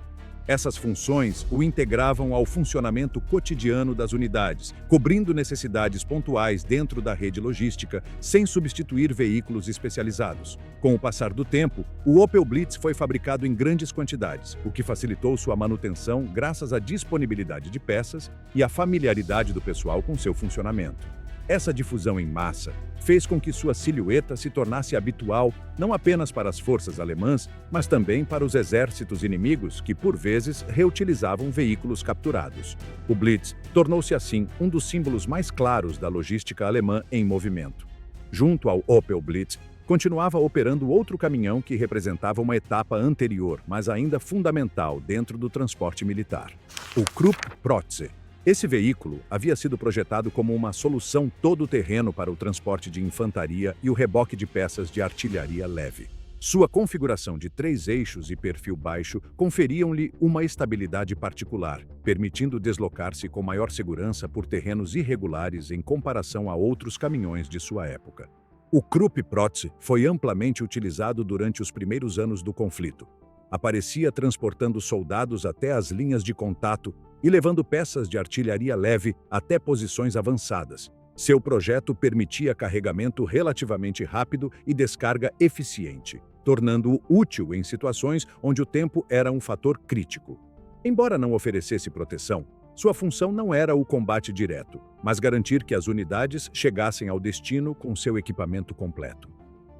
Speaker 1: Essas funções o integravam ao funcionamento cotidiano das unidades, cobrindo necessidades pontuais dentro da rede logística, sem substituir veículos especializados. Com o passar do tempo, o Opel Blitz foi fabricado em grandes quantidades, o que facilitou sua manutenção graças à disponibilidade de peças e à familiaridade do pessoal com seu funcionamento. Essa difusão em massa fez com que sua silhueta se tornasse habitual não apenas para as forças alemãs, mas também para os exércitos inimigos que, por vezes, reutilizavam veículos capturados. O Blitz tornou-se, assim, um dos símbolos mais claros da logística alemã em movimento. Junto ao Opel Blitz, continuava operando outro caminhão que representava uma etapa anterior, mas ainda fundamental dentro do transporte militar: o Krupp Protze. Esse veículo havia sido projetado como uma solução todo-terreno para o transporte de infantaria e o reboque de peças de artilharia leve. Sua configuração de 3 eixos e perfil baixo conferiam-lhe uma estabilidade particular, permitindo deslocar-se com maior segurança por terrenos irregulares em comparação a outros caminhões de sua época. O Krupp Protze foi amplamente utilizado durante os primeiros anos do conflito. Aparecia transportando soldados até as linhas de contato e levando peças de artilharia leve até posições avançadas. Seu projeto permitia carregamento relativamente rápido e descarga eficiente, tornando-o útil em situações onde o tempo era um fator crítico. Embora não oferecesse proteção, sua função não era o combate direto, mas garantir que as unidades chegassem ao destino com seu equipamento completo.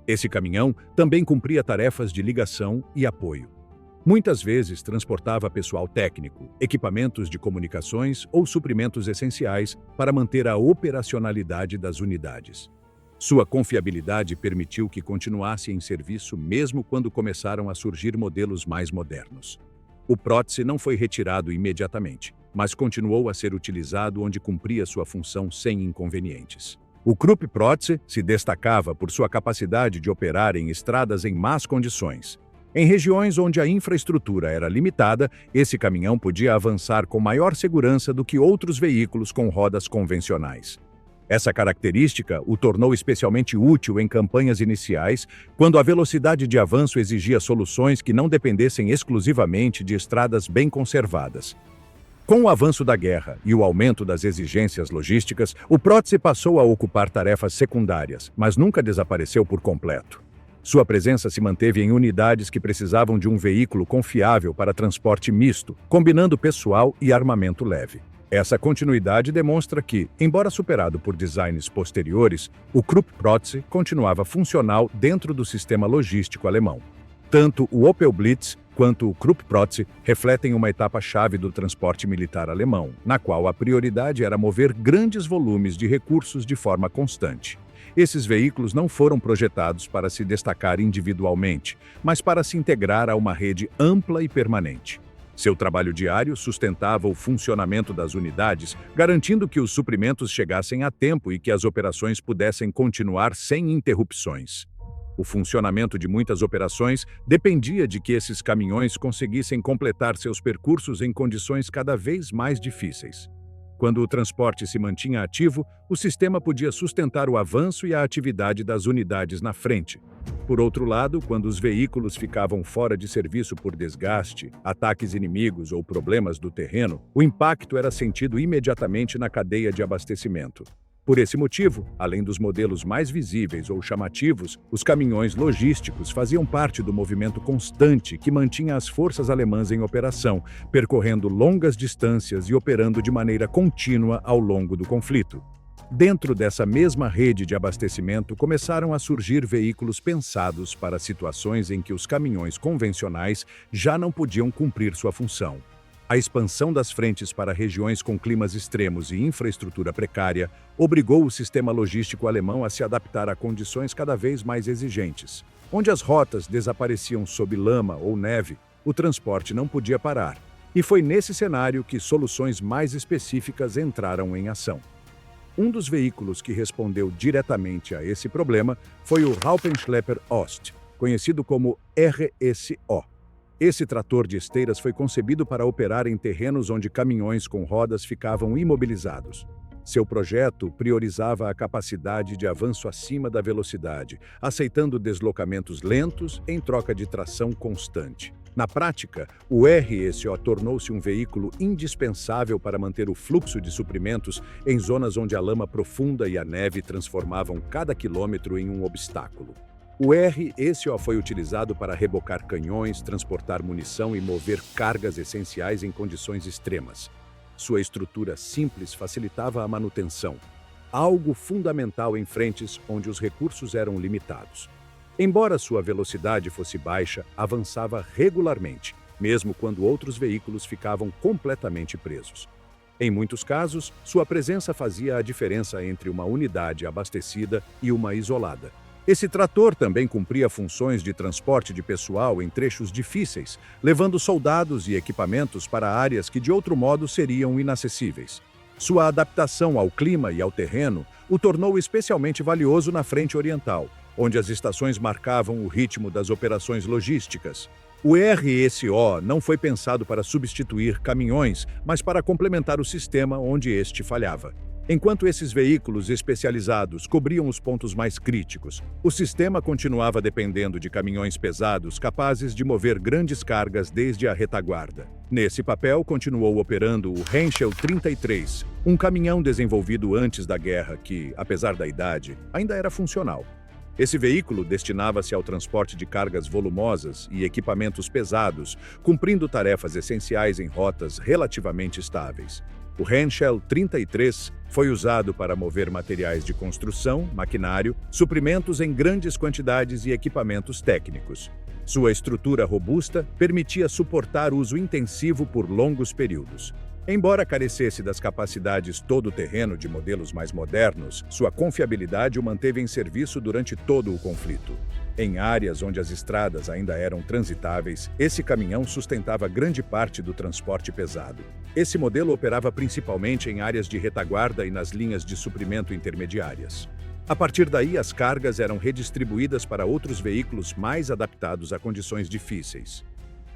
Speaker 1: Esse caminhão também cumpria tarefas de ligação e apoio. Muitas vezes transportava pessoal técnico, equipamentos de comunicações ou suprimentos essenciais para manter a operacionalidade das unidades. Sua confiabilidade permitiu que continuasse em serviço mesmo quando começaram a surgir modelos mais modernos. O Protze não foi retirado imediatamente, mas continuou a ser utilizado onde cumpria sua função sem inconvenientes. O Krupp Protze se destacava por sua capacidade de operar em estradas em más condições. Em regiões onde a infraestrutura era limitada, esse caminhão podia avançar com maior segurança do que outros veículos com rodas convencionais. Essa característica o tornou especialmente útil em campanhas iniciais, quando a velocidade de avanço exigia soluções que não dependessem exclusivamente de estradas bem conservadas. Com o avanço da guerra e o aumento das exigências logísticas, o Protze passou a ocupar tarefas secundárias, mas nunca desapareceu por completo. Sua presença se manteve em unidades que precisavam de um veículo confiável para transporte misto, combinando pessoal e armamento leve. Essa continuidade demonstra que, embora superado por designs posteriores, o Krupp Protze continuava funcional dentro do sistema logístico alemão. Tanto o Opel Blitz quanto o Krupp Protze refletem uma etapa-chave do transporte militar alemão, na qual a prioridade era mover grandes volumes de recursos de forma constante. Esses veículos não foram projetados para se destacar individualmente, mas para se integrar a uma rede ampla e permanente. Seu trabalho diário sustentava o funcionamento das unidades, garantindo que os suprimentos chegassem a tempo e que as operações pudessem continuar sem interrupções. O funcionamento de muitas operações dependia de que esses caminhões conseguissem completar seus percursos em condições cada vez mais difíceis. Quando o transporte se mantinha ativo, o sistema podia sustentar o avanço e a atividade das unidades na frente. Por outro lado, quando os veículos ficavam fora de serviço por desgaste, ataques inimigos ou problemas do terreno, o impacto era sentido imediatamente na cadeia de abastecimento. Por esse motivo, além dos modelos mais visíveis ou chamativos, os caminhões logísticos faziam parte do movimento constante que mantinha as forças alemãs em operação, percorrendo longas distâncias e operando de maneira contínua ao longo do conflito. Dentro dessa mesma rede de abastecimento, começaram a surgir veículos pensados para situações em que os caminhões convencionais já não podiam cumprir sua função. A expansão das frentes para regiões com climas extremos e infraestrutura precária obrigou o sistema logístico alemão a se adaptar a condições cada vez mais exigentes. Onde as rotas desapareciam sob lama ou neve, o transporte não podia parar. E foi nesse cenário que soluções mais específicas entraram em ação. Um dos veículos que respondeu diretamente a esse problema foi o Hauptschlepper Ost, conhecido como RSO. Esse trator de esteiras foi concebido para operar em terrenos onde caminhões com rodas ficavam imobilizados. Seu projeto priorizava a capacidade de avanço acima da velocidade, aceitando deslocamentos lentos em troca de tração constante. Na prática, o RSO tornou-se um veículo indispensável para manter o fluxo de suprimentos em zonas onde a lama profunda e a neve transformavam cada quilômetro em um obstáculo. O RSO foi utilizado para rebocar canhões, transportar munição e mover cargas essenciais em condições extremas. Sua estrutura simples facilitava a manutenção, algo fundamental em frentes onde os recursos eram limitados. Embora sua velocidade fosse baixa, avançava regularmente, mesmo quando outros veículos ficavam completamente presos. Em muitos casos, sua presença fazia a diferença entre uma unidade abastecida e uma isolada. Esse trator também cumpria funções de transporte de pessoal em trechos difíceis, levando soldados e equipamentos para áreas que de outro modo seriam inacessíveis. Sua adaptação ao clima e ao terreno o tornou especialmente valioso na frente oriental, onde as estações marcavam o ritmo das operações logísticas. O RSO não foi pensado para substituir caminhões, mas para complementar o sistema onde este falhava. Enquanto esses veículos especializados cobriam os pontos mais críticos, o sistema continuava dependendo de caminhões pesados capazes de mover grandes cargas desde a retaguarda. Nesse papel, continuou operando o Henschel 33, um caminhão desenvolvido antes da guerra que, apesar da idade, ainda era funcional. Esse veículo destinava-se ao transporte de cargas volumosas e equipamentos pesados, cumprindo tarefas essenciais em rotas relativamente estáveis. O Henschel 33 foi usado para mover materiais de construção, maquinário, suprimentos em grandes quantidades e equipamentos técnicos. Sua estrutura robusta permitia suportar uso intensivo por longos períodos. Embora carecesse das capacidades todo-terreno de modelos mais modernos, sua confiabilidade o manteve em serviço durante todo o conflito. Em áreas onde as estradas ainda eram transitáveis, esse caminhão sustentava grande parte do transporte pesado. Esse modelo operava principalmente em áreas de retaguarda e nas linhas de suprimento intermediárias. A partir daí, as cargas eram redistribuídas para outros veículos mais adaptados a condições difíceis.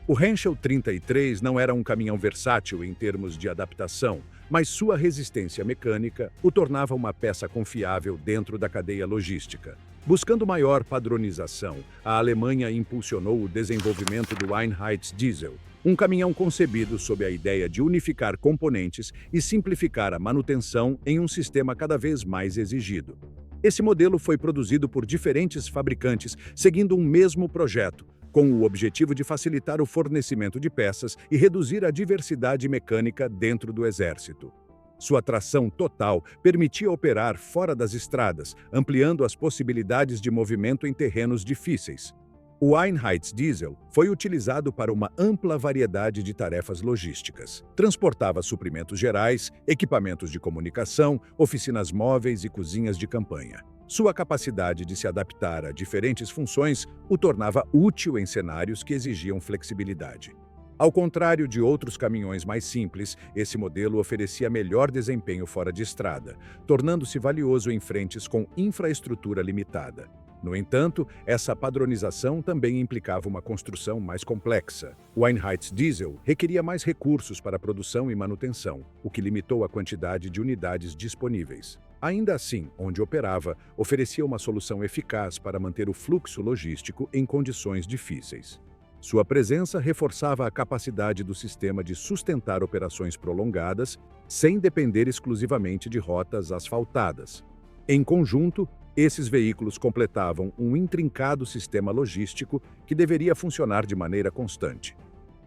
Speaker 1: O Henschel 33 não era um caminhão versátil em termos de adaptação, mas sua resistência mecânica o tornava uma peça confiável dentro da cadeia logística. Buscando maior padronização, a Alemanha impulsionou o desenvolvimento do Einheitsdiesel, um caminhão concebido sob a ideia de unificar componentes e simplificar a manutenção em um sistema cada vez mais exigido. Esse modelo foi produzido por diferentes fabricantes seguindo um mesmo projeto, com o objetivo de facilitar o fornecimento de peças e reduzir a diversidade mecânica dentro do exército. Sua tração total permitia operar fora das estradas, ampliando as possibilidades de movimento em terrenos difíceis. O Einheitsdiesel foi utilizado para uma ampla variedade de tarefas logísticas. Transportava suprimentos gerais, equipamentos de comunicação, oficinas móveis e cozinhas de campanha. Sua capacidade de se adaptar a diferentes funções o tornava útil em cenários que exigiam flexibilidade. Ao contrário de outros caminhões mais simples, esse modelo oferecia melhor desempenho fora de estrada, tornando-se valioso em frentes com infraestrutura limitada. No entanto, essa padronização também implicava uma construção mais complexa. O Einheitsdiesel requeria mais recursos para produção e manutenção, o que limitou a quantidade de unidades disponíveis. Ainda assim, onde operava, oferecia uma solução eficaz para manter o fluxo logístico em condições difíceis. Sua presença reforçava a capacidade do sistema de sustentar operações prolongadas, sem depender exclusivamente de rotas asfaltadas. Em conjunto, esses veículos completavam um intrincado sistema logístico que deveria funcionar de maneira constante.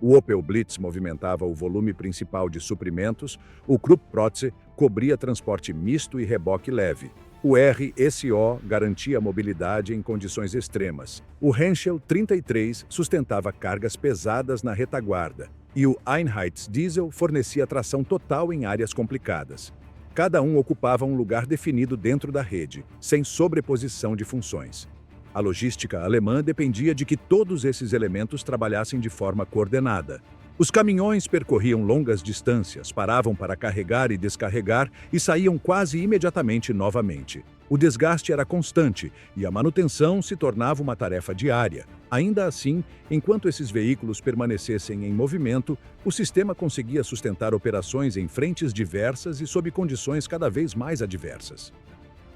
Speaker 1: O Opel Blitz movimentava o volume principal de suprimentos, o Krupp Protze cobria transporte misto e reboque leve. O RSO garantia mobilidade em condições extremas. O Henschel 33 sustentava cargas pesadas na retaguarda. E o Einheitsdiesel fornecia tração total em áreas complicadas. Cada um ocupava um lugar definido dentro da rede, sem sobreposição de funções. A logística alemã dependia de que todos esses elementos trabalhassem de forma coordenada. Os caminhões percorriam longas distâncias, paravam para carregar e descarregar e saíam quase imediatamente novamente. O desgaste era constante e a manutenção se tornava uma tarefa diária. Ainda assim, enquanto esses veículos permanecessem em movimento, o sistema conseguia sustentar operações em frentes diversas e sob condições cada vez mais adversas.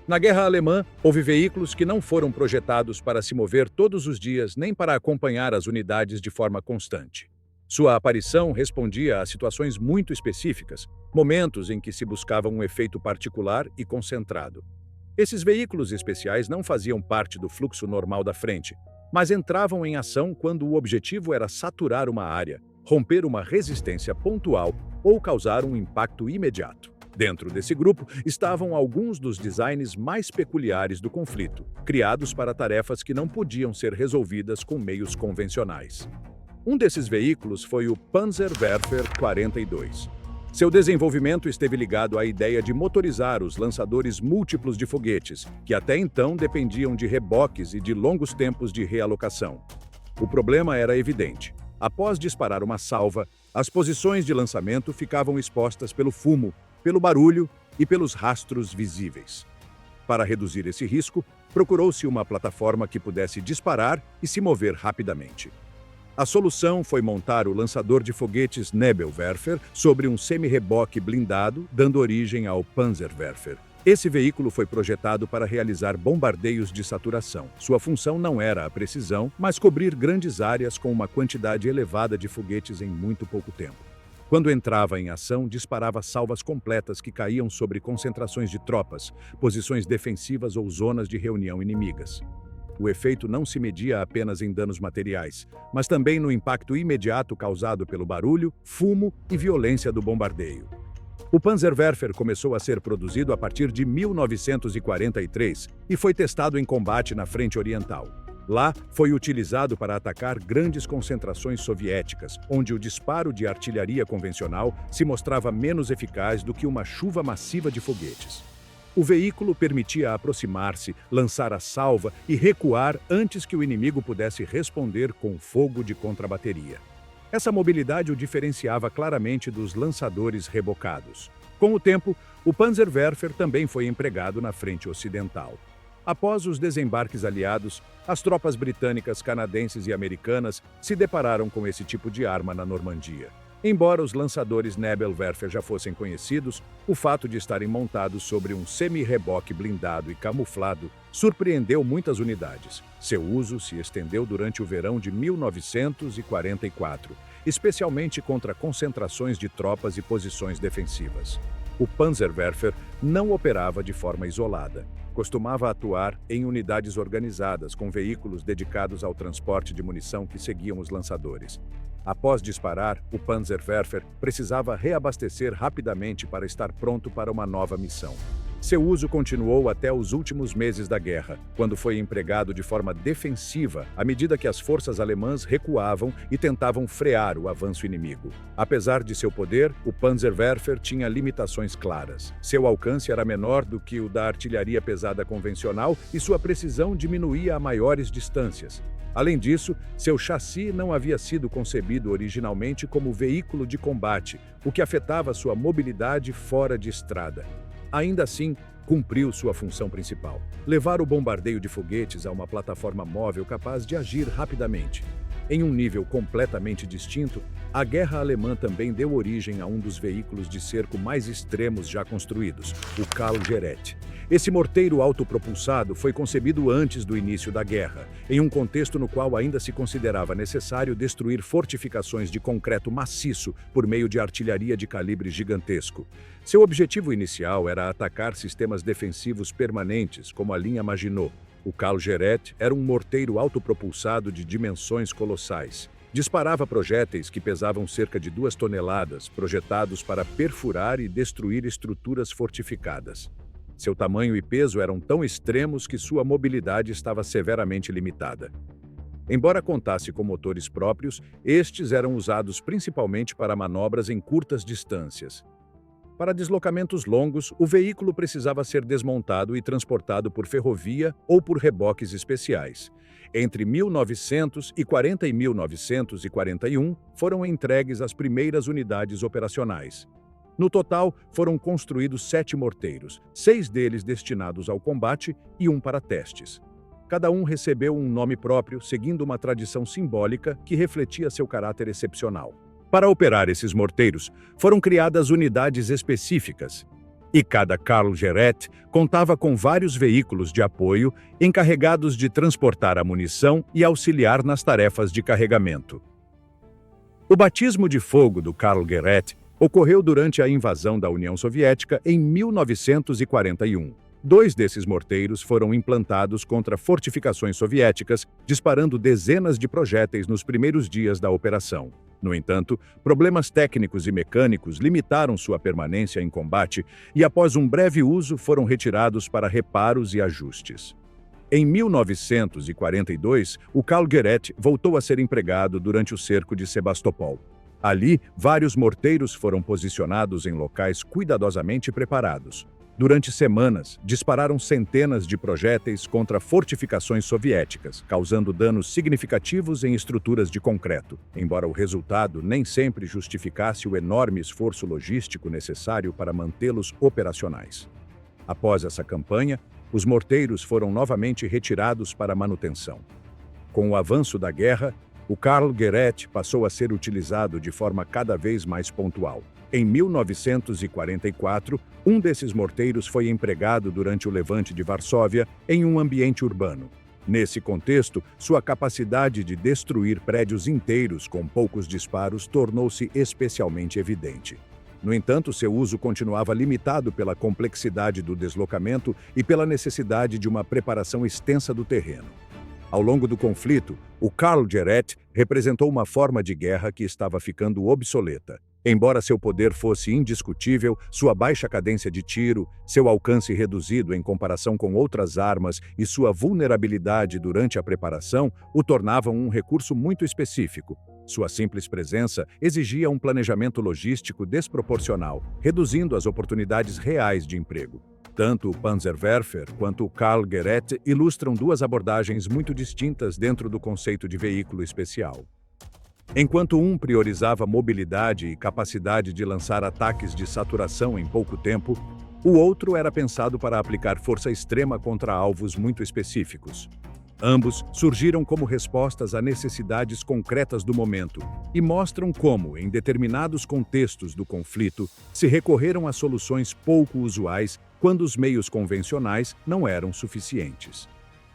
Speaker 1: Na Guerra Alemã, houve veículos que não foram projetados para se mover todos os dias nem para acompanhar as unidades de forma constante. Sua aparição respondia a situações muito específicas, momentos em que se buscava um efeito particular e concentrado. Esses veículos especiais não faziam parte do fluxo normal da frente, mas entravam em ação quando o objetivo era saturar uma área, romper uma resistência pontual ou causar um impacto imediato. Dentro desse grupo estavam alguns dos designs mais peculiares do conflito, criados para tarefas que não podiam ser resolvidas com meios convencionais. Um desses veículos foi o Panzerwerfer 42. Seu desenvolvimento esteve ligado à ideia de motorizar os lançadores múltiplos de foguetes, que até então dependiam de reboques e de longos tempos de realocação. O problema era evidente. Após disparar uma salva, as posições de lançamento ficavam expostas pelo fumo, pelo barulho e pelos rastros visíveis. Para reduzir esse risco, procurou-se uma plataforma que pudesse disparar e se mover rapidamente. A solução foi montar o lançador de foguetes Nebelwerfer sobre um semi-reboque blindado, dando origem ao Panzerwerfer. Esse veículo foi projetado para realizar bombardeios de saturação. Sua função não era a precisão, mas cobrir grandes áreas com uma quantidade elevada de foguetes em muito pouco tempo. Quando entrava em ação, disparava salvas completas que caíam sobre concentrações de tropas, posições defensivas ou zonas de reunião inimigas. O efeito não se media apenas em danos materiais, mas também no impacto imediato causado pelo barulho, fumo e violência do bombardeio. O Panzerwerfer começou a ser produzido a partir de 1943 e foi testado em combate na Frente Oriental. Lá, foi utilizado para atacar grandes concentrações soviéticas, onde o disparo de artilharia convencional se mostrava menos eficaz do que uma chuva massiva de foguetes. O veículo permitia aproximar-se, lançar a salva e recuar antes que o inimigo pudesse responder com fogo de contrabateria. Essa mobilidade o diferenciava claramente dos lançadores rebocados. Com o tempo, o Panzerwerfer também foi empregado na frente ocidental. Após os desembarques aliados, as tropas britânicas, canadenses e americanas se depararam com esse tipo de arma na Normandia. Embora os lançadores Nebelwerfer já fossem conhecidos, o fato de estarem montados sobre um semi-reboque blindado e camuflado surpreendeu muitas unidades. Seu uso se estendeu durante o verão de 1944, especialmente contra concentrações de tropas e posições defensivas. O Panzerwerfer não operava de forma isolada. Costumava atuar em unidades organizadas, com veículos dedicados ao transporte de munição que seguiam os lançadores. Após disparar, o Panzerwerfer precisava reabastecer rapidamente para estar pronto para uma nova missão. Seu uso continuou até os últimos meses da guerra, quando foi empregado de forma defensiva à medida que as forças alemãs recuavam e tentavam frear o avanço inimigo. Apesar de seu poder, o Panzerwerfer tinha limitações claras. Seu alcance era menor do que o da artilharia pesada convencional e sua precisão diminuía a maiores distâncias. Além disso, seu chassi não havia sido concebido originalmente como veículo de combate, o que afetava sua mobilidade fora de estrada. Ainda assim, cumpriu sua função principal: levar o bombardeio de foguetes a uma plataforma móvel capaz de agir rapidamente. Em um nível completamente distinto, a Guerra Alemã também deu origem a um dos veículos de cerco mais extremos já construídos, o Karl Gerät. Esse morteiro autopropulsado foi concebido antes do início da guerra, em um contexto no qual ainda se considerava necessário destruir fortificações de concreto maciço por meio de artilharia de calibre gigantesco. Seu objetivo inicial era atacar sistemas defensivos permanentes, como a linha Maginot. O Karl Gerät era um morteiro autopropulsado de dimensões colossais. Disparava projéteis que pesavam cerca de 2 toneladas, projetados para perfurar e destruir estruturas fortificadas. Seu tamanho e peso eram tão extremos que sua mobilidade estava severamente limitada. Embora contasse com motores próprios, estes eram usados principalmente para manobras em curtas distâncias. Para deslocamentos longos, o veículo precisava ser desmontado e transportado por ferrovia ou por reboques especiais. Entre 1940 e 1941, foram entregues as primeiras unidades operacionais. No total, foram construídos 7 morteiros, 6 deles destinados ao combate e 1 para testes. Cada um recebeu um nome próprio, seguindo uma tradição simbólica que refletia seu caráter excepcional. Para operar esses morteiros, foram criadas unidades específicas, e cada Karl Gerät contava com vários veículos de apoio encarregados de transportar a munição e auxiliar nas tarefas de carregamento. O batismo de fogo do Karl Gerät ocorreu durante a invasão da União Soviética em 1941. 2 desses morteiros foram implantados contra fortificações soviéticas, disparando dezenas de projéteis nos primeiros dias da operação. No entanto, problemas técnicos e mecânicos limitaram sua permanência em combate e, após um breve uso, foram retirados para reparos e ajustes. Em 1942, o Karl Gerät voltou a ser empregado durante o cerco de Sebastopol. Ali, vários morteiros foram posicionados em locais cuidadosamente preparados. Durante semanas, dispararam centenas de projéteis contra fortificações soviéticas, causando danos significativos em estruturas de concreto, embora o resultado nem sempre justificasse o enorme esforço logístico necessário para mantê-los operacionais. Após essa campanha, os morteiros foram novamente retirados para manutenção. Com o avanço da guerra, o Karl Gerät passou a ser utilizado de forma cada vez mais pontual. Em 1944, um desses morteiros foi empregado durante o levante de Varsóvia em um ambiente urbano. Nesse contexto, sua capacidade de destruir prédios inteiros com poucos disparos tornou-se especialmente evidente. No entanto, seu uso continuava limitado pela complexidade do deslocamento e pela necessidade de uma preparação extensa do terreno. Ao longo do conflito, o Karl Gerät representou uma forma de guerra que estava ficando obsoleta. Embora seu poder fosse indiscutível, sua baixa cadência de tiro, seu alcance reduzido em comparação com outras armas e sua vulnerabilidade durante a preparação o tornavam um recurso muito específico. Sua simples presença exigia um planejamento logístico desproporcional, reduzindo as oportunidades reais de emprego. Tanto o Panzerwerfer quanto o Karl Gerät ilustram 2 abordagens muito distintas dentro do conceito de veículo especial. Enquanto um priorizava mobilidade e capacidade de lançar ataques de saturação em pouco tempo, o outro era pensado para aplicar força extrema contra alvos muito específicos. Ambos surgiram como respostas a necessidades concretas do momento e mostram como, em determinados contextos do conflito, se recorreram a soluções pouco usuais quando os meios convencionais não eram suficientes.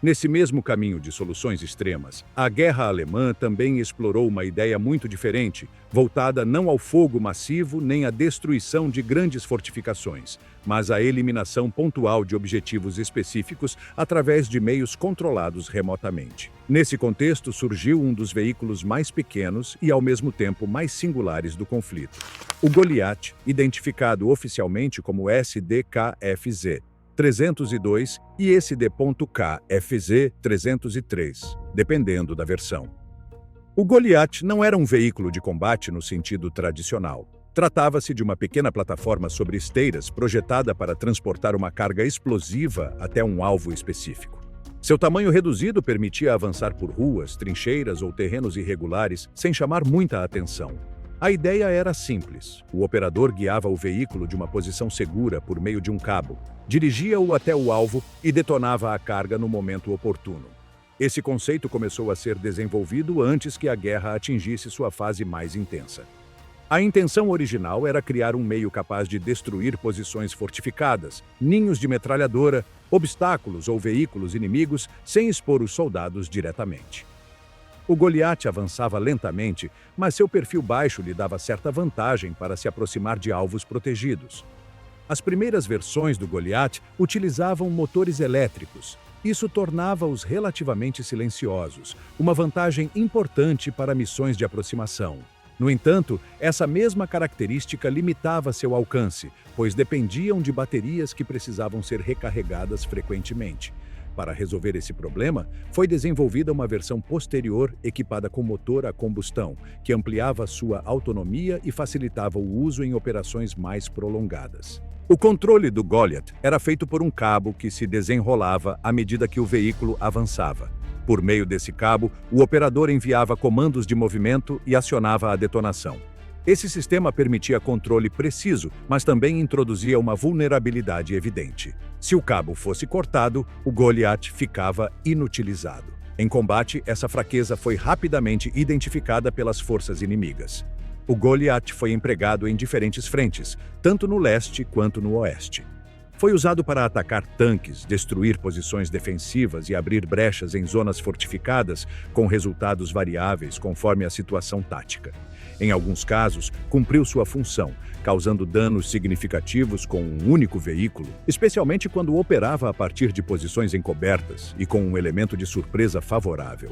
Speaker 1: Nesse mesmo caminho de soluções extremas, a guerra alemã também explorou uma ideia muito diferente, voltada não ao fogo massivo nem à destruição de grandes fortificações, mas à eliminação pontual de objetivos específicos através de meios controlados remotamente. Nesse contexto, surgiu um dos veículos mais pequenos e, ao mesmo tempo, mais singulares do conflito. O Goliath, identificado oficialmente como SDKFZ 302 e SD.KFZ 303, dependendo da versão. O Goliath não era um veículo de combate no sentido tradicional. Tratava-se de uma pequena plataforma sobre esteiras projetada para transportar uma carga explosiva até um alvo específico. Seu tamanho reduzido permitia avançar por ruas, trincheiras ou terrenos irregulares sem chamar muita atenção. A ideia era simples. O operador guiava o veículo de uma posição segura por meio de um cabo, dirigia-o até o alvo e detonava a carga no momento oportuno. Esse conceito começou a ser desenvolvido antes que a guerra atingisse sua fase mais intensa. A intenção original era criar um meio capaz de destruir posições fortificadas, ninhos de metralhadora, obstáculos ou veículos inimigos sem expor os soldados diretamente. O Goliath avançava lentamente, mas seu perfil baixo lhe dava certa vantagem para se aproximar de alvos protegidos. As primeiras versões do Goliath utilizavam motores elétricos. Isso tornava-os relativamente silenciosos, uma vantagem importante para missões de aproximação. No entanto, essa mesma característica limitava seu alcance, pois dependiam de baterias que precisavam ser recarregadas frequentemente. Para resolver esse problema, foi desenvolvida uma versão posterior equipada com motor a combustão, que ampliava sua autonomia e facilitava o uso em operações mais prolongadas. O controle do Goliath era feito por um cabo que se desenrolava à medida que o veículo avançava. Por meio desse cabo, o operador enviava comandos de movimento e acionava a detonação. Esse sistema permitia controle preciso, mas também introduzia uma vulnerabilidade evidente. Se o cabo fosse cortado, o Goliath ficava inutilizado. Em combate, essa fraqueza foi rapidamente identificada pelas forças inimigas. O Goliath foi empregado em diferentes frentes, tanto no leste quanto no oeste. Foi usado para atacar tanques, destruir posições defensivas e abrir brechas em zonas fortificadas, com resultados variáveis conforme a situação tática. Em alguns casos, cumpriu sua função, causando danos significativos com um único veículo, especialmente quando operava a partir de posições encobertas e com um elemento de surpresa favorável.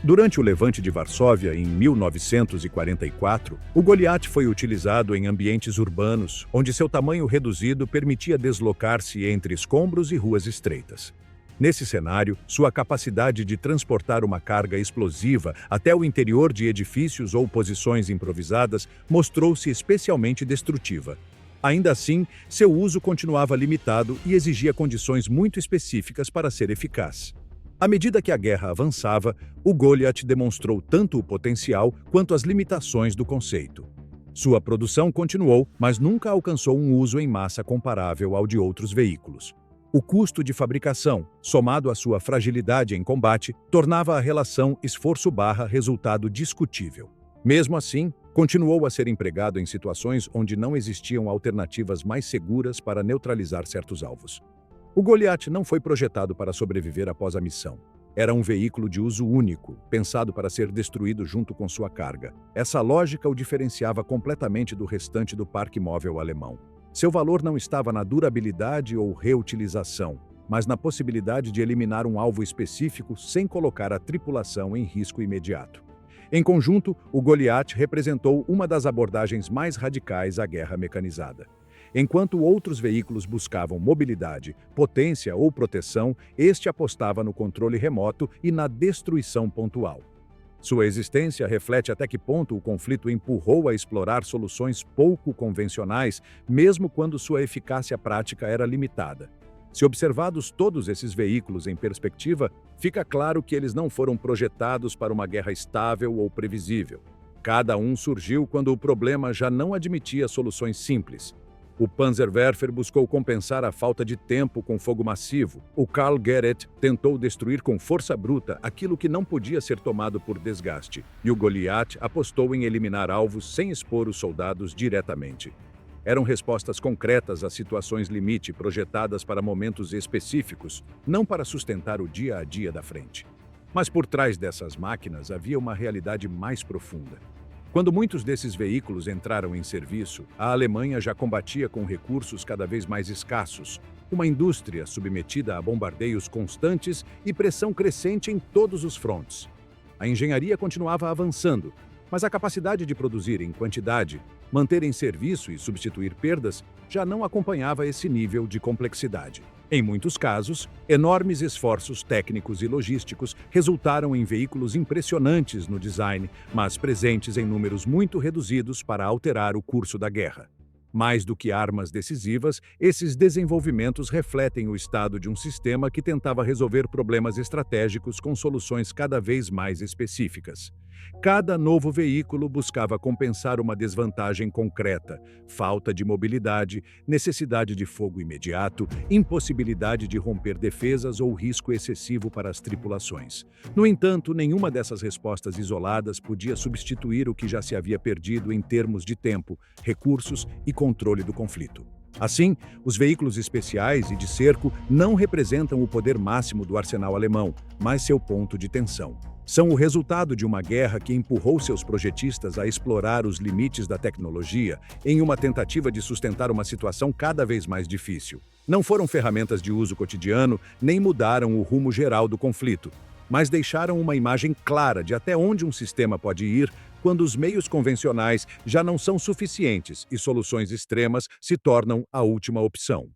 Speaker 1: Durante o Levante de Varsóvia, em 1944, o Goliath foi utilizado em ambientes urbanos, onde seu tamanho reduzido permitia deslocar-se entre escombros e ruas estreitas. Nesse cenário, sua capacidade de transportar uma carga explosiva até o interior de edifícios ou posições improvisadas mostrou-se especialmente destrutiva. Ainda assim, seu uso continuava limitado e exigia condições muito específicas para ser eficaz. À medida que a guerra avançava, o Goliath demonstrou tanto o potencial quanto as limitações do conceito. Sua produção continuou, mas nunca alcançou um uso em massa comparável ao de outros veículos. O custo de fabricação, somado à sua fragilidade em combate, tornava a relação esforço/resultado discutível. Mesmo assim, continuou a ser empregado em situações onde não existiam alternativas mais seguras para neutralizar certos alvos. O Goliath não foi projetado para sobreviver após a missão. Era um veículo de uso único, pensado para ser destruído junto com sua carga. Essa lógica o diferenciava completamente do restante do parque móvel alemão. Seu valor não estava na durabilidade ou reutilização, mas na possibilidade de eliminar um alvo específico sem colocar a tripulação em risco imediato. Em conjunto, o Goliath representou uma das abordagens mais radicais à guerra mecanizada. Enquanto outros veículos buscavam mobilidade, potência ou proteção, este apostava no controle remoto e na destruição pontual. Sua existência reflete até que ponto o conflito empurrou a explorar soluções pouco convencionais, mesmo quando sua eficácia prática era limitada. Se observados todos esses veículos em perspectiva, fica claro que eles não foram projetados para uma guerra estável ou previsível. Cada um surgiu quando o problema já não admitia soluções simples. O Panzerwerfer buscou compensar a falta de tempo com fogo massivo. O Karl Gereth tentou destruir com força bruta aquilo que não podia ser tomado por desgaste. E o Goliath apostou em eliminar alvos sem expor os soldados diretamente. Eram respostas concretas a situações limite projetadas para momentos específicos, não para sustentar o dia a dia da frente. Mas por trás dessas máquinas havia uma realidade mais profunda. Quando muitos desses veículos entraram em serviço, a Alemanha já combatia com recursos cada vez mais escassos, uma indústria submetida a bombardeios constantes e pressão crescente em todos os frontes. A engenharia continuava avançando, mas a capacidade de produzir em quantidade, manter em serviço e substituir perdas já não acompanhava esse nível de complexidade. Em muitos casos, enormes esforços técnicos e logísticos resultaram em veículos impressionantes no design, mas presentes em números muito reduzidos para alterar o curso da guerra. Mais do que armas decisivas, esses desenvolvimentos refletem o estado de um sistema que tentava resolver problemas estratégicos com soluções cada vez mais específicas. Cada novo veículo buscava compensar uma desvantagem concreta: falta de mobilidade, necessidade de fogo imediato, impossibilidade de romper defesas ou risco excessivo para as tripulações. No entanto, nenhuma dessas respostas isoladas podia substituir o que já se havia perdido em termos de tempo, recursos e controle do conflito. Assim, os veículos especiais e de cerco não representam o poder máximo do arsenal alemão, mas seu ponto de tensão. São o resultado de uma guerra que empurrou seus projetistas a explorar os limites da tecnologia em uma tentativa de sustentar uma situação cada vez mais difícil. Não foram ferramentas de uso cotidiano, nem mudaram o rumo geral do conflito, mas deixaram uma imagem clara de até onde um sistema pode ir quando os meios convencionais já não são suficientes e soluções extremas se tornam a última opção.